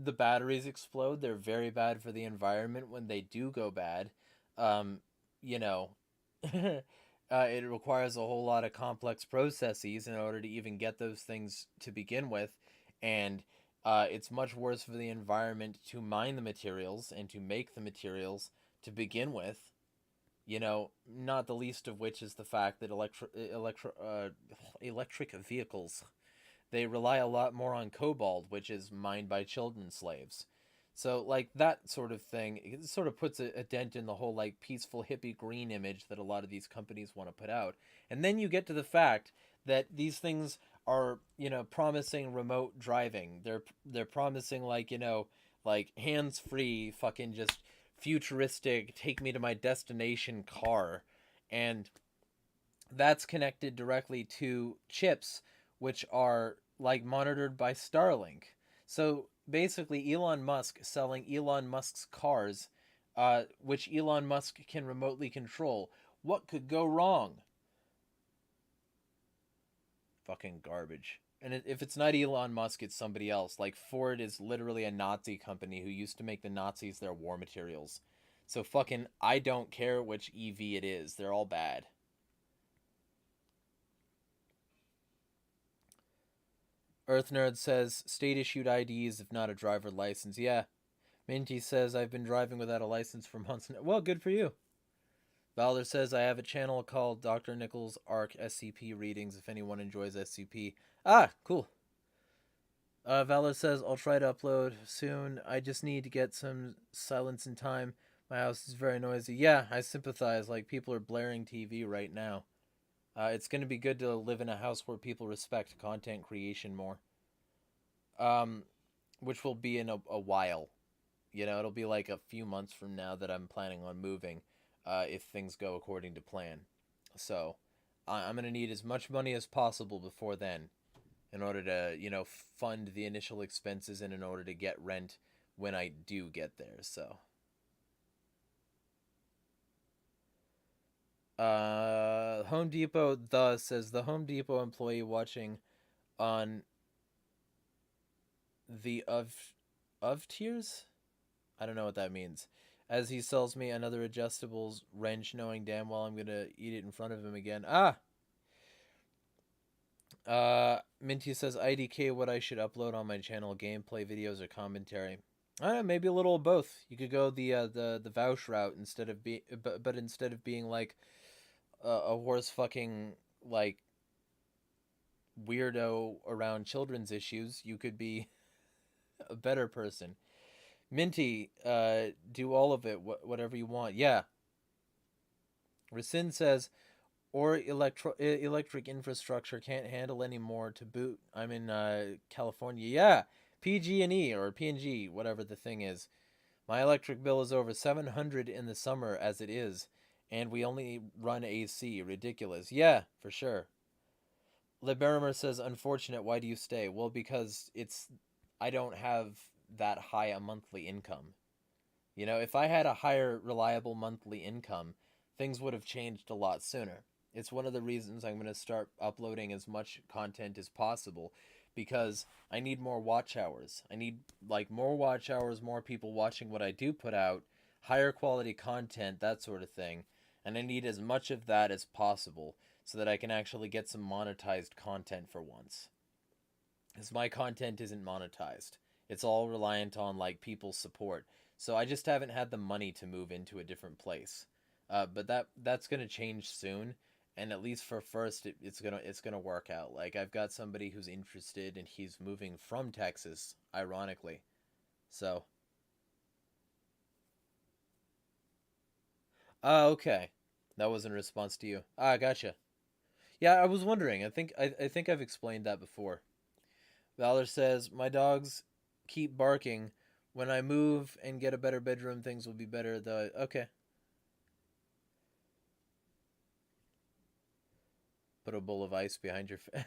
the batteries explode. They're very bad for the environment when they do go bad. Um, you know, it requires a whole lot of complex processes in order to even get those things to begin with. And it's much worse for the environment to mine the materials and to make the materials to begin with. You know, not the least of which is the fact that electric vehicles, they rely a lot more on cobalt, which is mined by children slaves. So, like, that sort of thing, it sort of puts a dent in the whole, like, peaceful hippie green image that a lot of these companies want to put out. And then you get to the fact that these things are, you know, promising remote driving. They're promising, like, you know, like, hands-free, fucking just futuristic, take me to my destination car. And that's connected directly to chips, which are like monitored by Starlink. So basically, Elon Musk selling Elon Musk's cars, which Elon Musk can remotely control. What could go wrong? Fucking garbage. And if it's not Elon Musk, it's somebody else. Like Ford is literally a Nazi company who used to make the Nazis their war materials. So fucking, I don't care which EV it is. They're all bad. Earth Nerd says state issued IDs if not a driver license. Yeah. Minty says I've been driving without a license for months now. Well, good for you. Valor says I have a channel called Dr. Nichols Arc SCP Readings if anyone enjoys SCP. Ah, cool. Valor says I'll try to upload soon. I just need to get some silence and time. My house is very noisy. Yeah, I sympathize. Like, people are blaring TV right now. It's going to be good to live in a house where people respect content creation more. Which will be in a while. You know, it'll be like a few months from now that I'm planning on moving, if things go according to plan. So, I'm going to need as much money as possible before then in order to, you know, fund the initial expenses and in order to get rent when I do get there, so. Home Depot thus says the Home Depot employee watching on the of tiers? I don't know what that means. As he sells me another adjustables wrench, knowing damn well I'm gonna eat it in front of him again. Ah! Minty says IDK what I should upload on my channel, gameplay videos or commentary. Maybe a little of both. You could go the Vouch route instead of but instead of being like a horse fucking like weirdo around children's issues, you could be a better person. Minty, do all of it, whatever you want. Yeah. Rasin says, Or electric infrastructure can't handle anymore to boot. I'm in California. Yeah, PG&E or PNG, whatever the thing is. My electric bill is over 700 in the summer as it is, and we only run AC. Ridiculous. Yeah, for sure. Liberimer says, unfortunate, why do you stay? Well, because I don't have that high a monthly income. You know, if I had a higher reliable monthly income, things would have changed a lot sooner. It's one of the reasons I'm going to start uploading as much content as possible because I need more watch hours. I need like more watch hours, more people watching what I do put out, higher quality content, that sort of thing. And I need as much of that as possible so that I can actually get some monetized content for once. Because my content isn't monetized. It's all reliant on like people's support. So I just haven't had the money to move into a different place. But that's gonna change soon, and at least for first, it's gonna work out. Like I've got somebody who's interested, and he's moving from Texas, ironically. So, okay, that was in response to you. Gotcha. Yeah, I was wondering. I think I've explained that before. Valor says, my dogs keep barking. When I move and get a better bedroom, things will be better. Okay. Put a bowl of ice behind your face.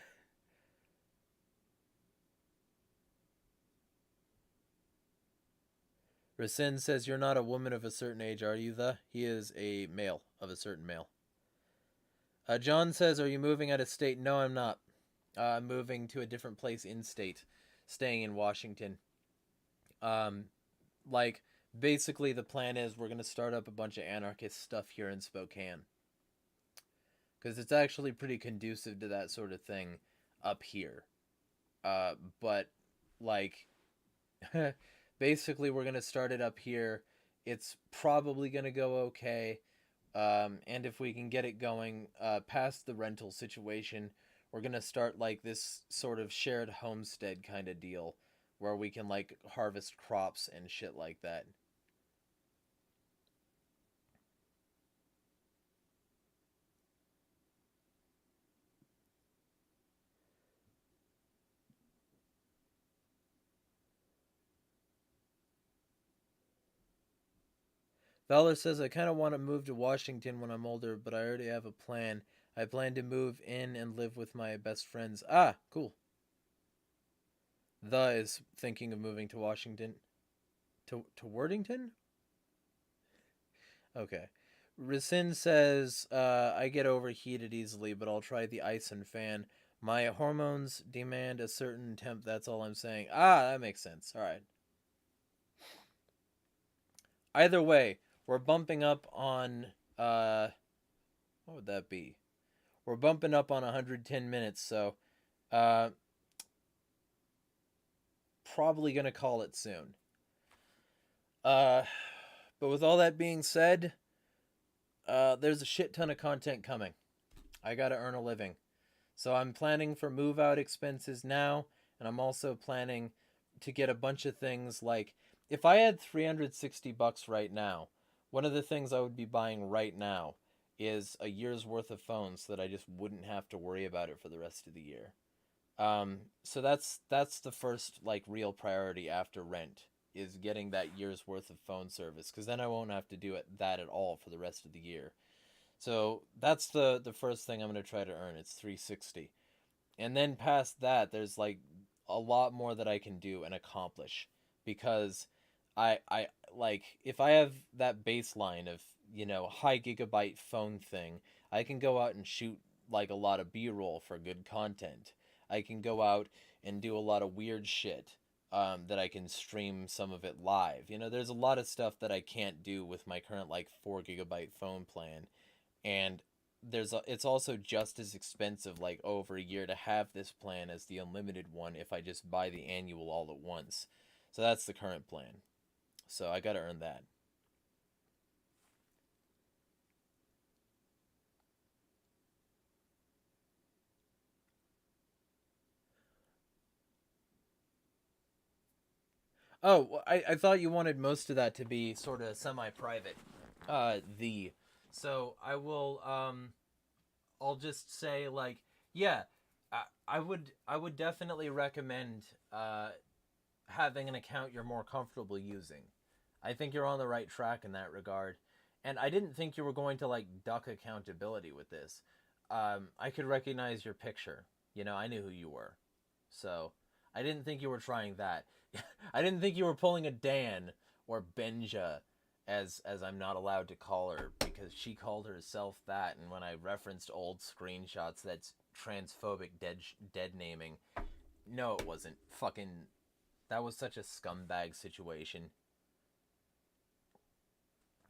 Rasin says, you're not a woman of a certain age, are you the? He is a male of a certain male. John says, are you moving out of state? No, I'm not. I'm moving to a different place in state, staying in Washington. Um, like, basically, the plan is we're going to start up a bunch of anarchist stuff here in Spokane. Because it's actually pretty conducive to that sort of thing up here. But, like, basically, we're going to start it up here. It's probably going to go okay. And if we can get it going past the rental situation, we're going to start, like, this sort of shared homestead kind of deal where we can, like, harvest crops and shit like that. Valor says, I kind of want to move to Washington when I'm older, but I already have a plan. I plan to move in and live with my best friends. Ah, cool. The is thinking of moving to Washington. To Worthington? Okay. Rasin says, I get overheated easily, but I'll try the ice and fan. My hormones demand a certain temp, that's all I'm saying. Ah, that makes sense. Alright. Either way, we're bumping up on, what would that be? We're bumping up on 110 minutes, so, uh, probably gonna call it soon. Uh, but with all that being said, there's a shit ton of content coming. I gotta earn a living. So I'm planning for move out expenses now, and I'm also planning to get a bunch of things like if I had 360 bucks right now, one of the things I would be buying right now is a year's worth of phones so that I just wouldn't have to worry about it for the rest of the year. So that's the first like real priority after rent is getting that year's worth of phone service because then I won't have to do that at all for the rest of the year. So that's the first thing I'm gonna try to earn. It's 360, and then past that, there's like a lot more that I can do and accomplish because I like if I have that baseline of high gigabyte phone thing, I can go out and shoot like a lot of B-roll for good content. I can go out and do a lot of weird shit that I can stream some of it live. There's a lot of stuff that I can't do with my current like 4 gigabyte phone plan, and it's also just as expensive like over a year to have this plan as the unlimited one if I just buy the annual all at once. So that's the current plan. So I got to earn that. Oh, I thought you wanted most of that to be sort of semi-private. The so I will I'll just say, like, yeah, I would definitely recommend having an account you're more comfortable using. I think you're on the right track in that regard. And I didn't think you were going to, like, duck accountability with this. I could recognize your picture. You know, I knew who you were. So, I didn't think you were trying that. I didn't think you were pulling a Dan or Benja, as I'm not allowed to call her, because she called herself that, and when I referenced old screenshots, that's transphobic dead naming. No, it wasn't. Fucking, that was such a scumbag situation.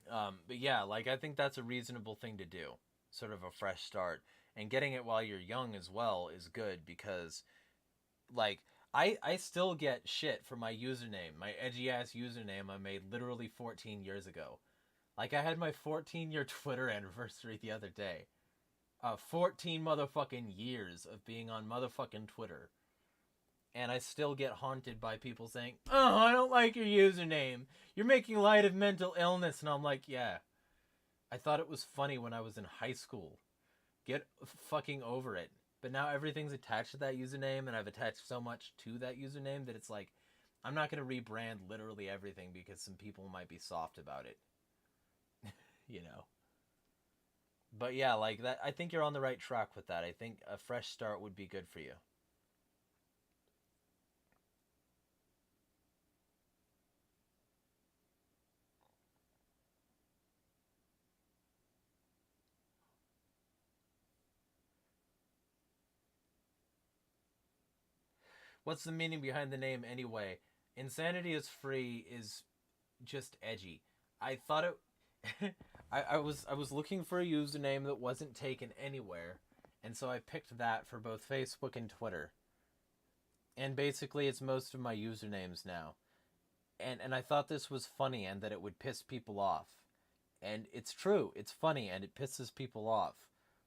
But yeah, like, I think that's a reasonable thing to do. Sort of a fresh start. And getting it while you're young as well is good because, like, I still get shit for my username, my edgy ass username I made literally 14 years ago. Like, I had my 14-year Twitter anniversary the other day. 14 motherfucking years of being on motherfucking Twitter. And I still get haunted by people saying, "Oh, I don't like your username. You're making light of mental illness." And I'm like, yeah, I thought it was funny when I was in high school. Get fucking over it. But now everything's attached to that username, and I've attached so much to that username that it's like, I'm not going to rebrand literally everything because some people might be soft about it. You know? But yeah, like that, I think you're on the right track with that. I think a fresh start would be good for you. What's the meaning behind the name anyway? Insanity is free is just edgy. I thought it. I was looking for a username that wasn't taken anywhere, and so I picked that for both Facebook and Twitter. And basically, it's most of my usernames now. And I thought this was funny and that it would piss people off. And it's true, it's funny and it pisses people off.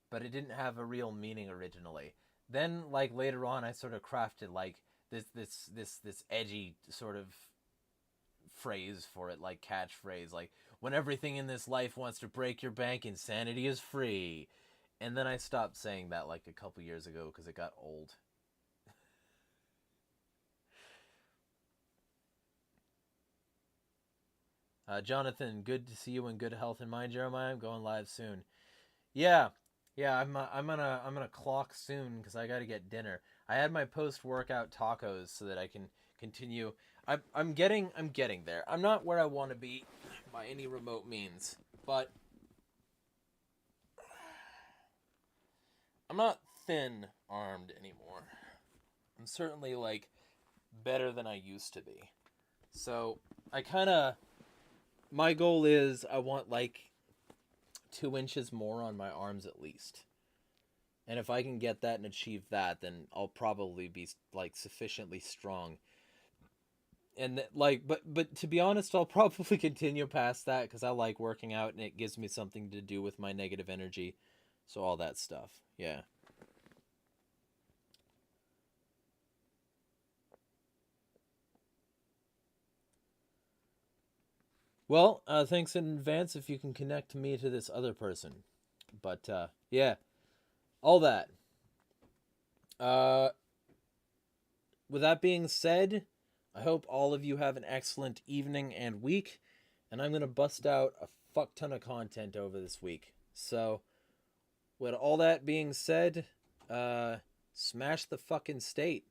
But it didn't have a real meaning originally. Then, like, later on, I sort of crafted like this edgy sort of phrase for it, like catchphrase, like, when everything in this life wants to break your bank, insanity is free. And then I stopped saying that like a couple years ago because it got old. Jonathan, good to see you in good health and mind, Jeremiah. I'm going live soon. Yeah, yeah. I'm gonna clock soon because I got to get dinner. I had my post workout tacos so that I can continue. I'm getting there. I'm not where I want to be by any remote means, but I'm not thin armed anymore. I'm certainly like better than I used to be. So I kind of, my goal is I want like 2 inches more on my arms at least. And if I can get that and achieve that, then I'll probably be like sufficiently strong. And like, but to be honest, I'll probably continue past that because I like working out and it gives me something to do with my negative energy. So all that stuff, yeah. Well, thanks in advance if you can connect me to this other person. But yeah, all that. Uh, with that being said, I hope all of you have an excellent evening and week, and I'm gonna bust out a fuck ton of content over this week. So, with all that being said, smash the fucking state.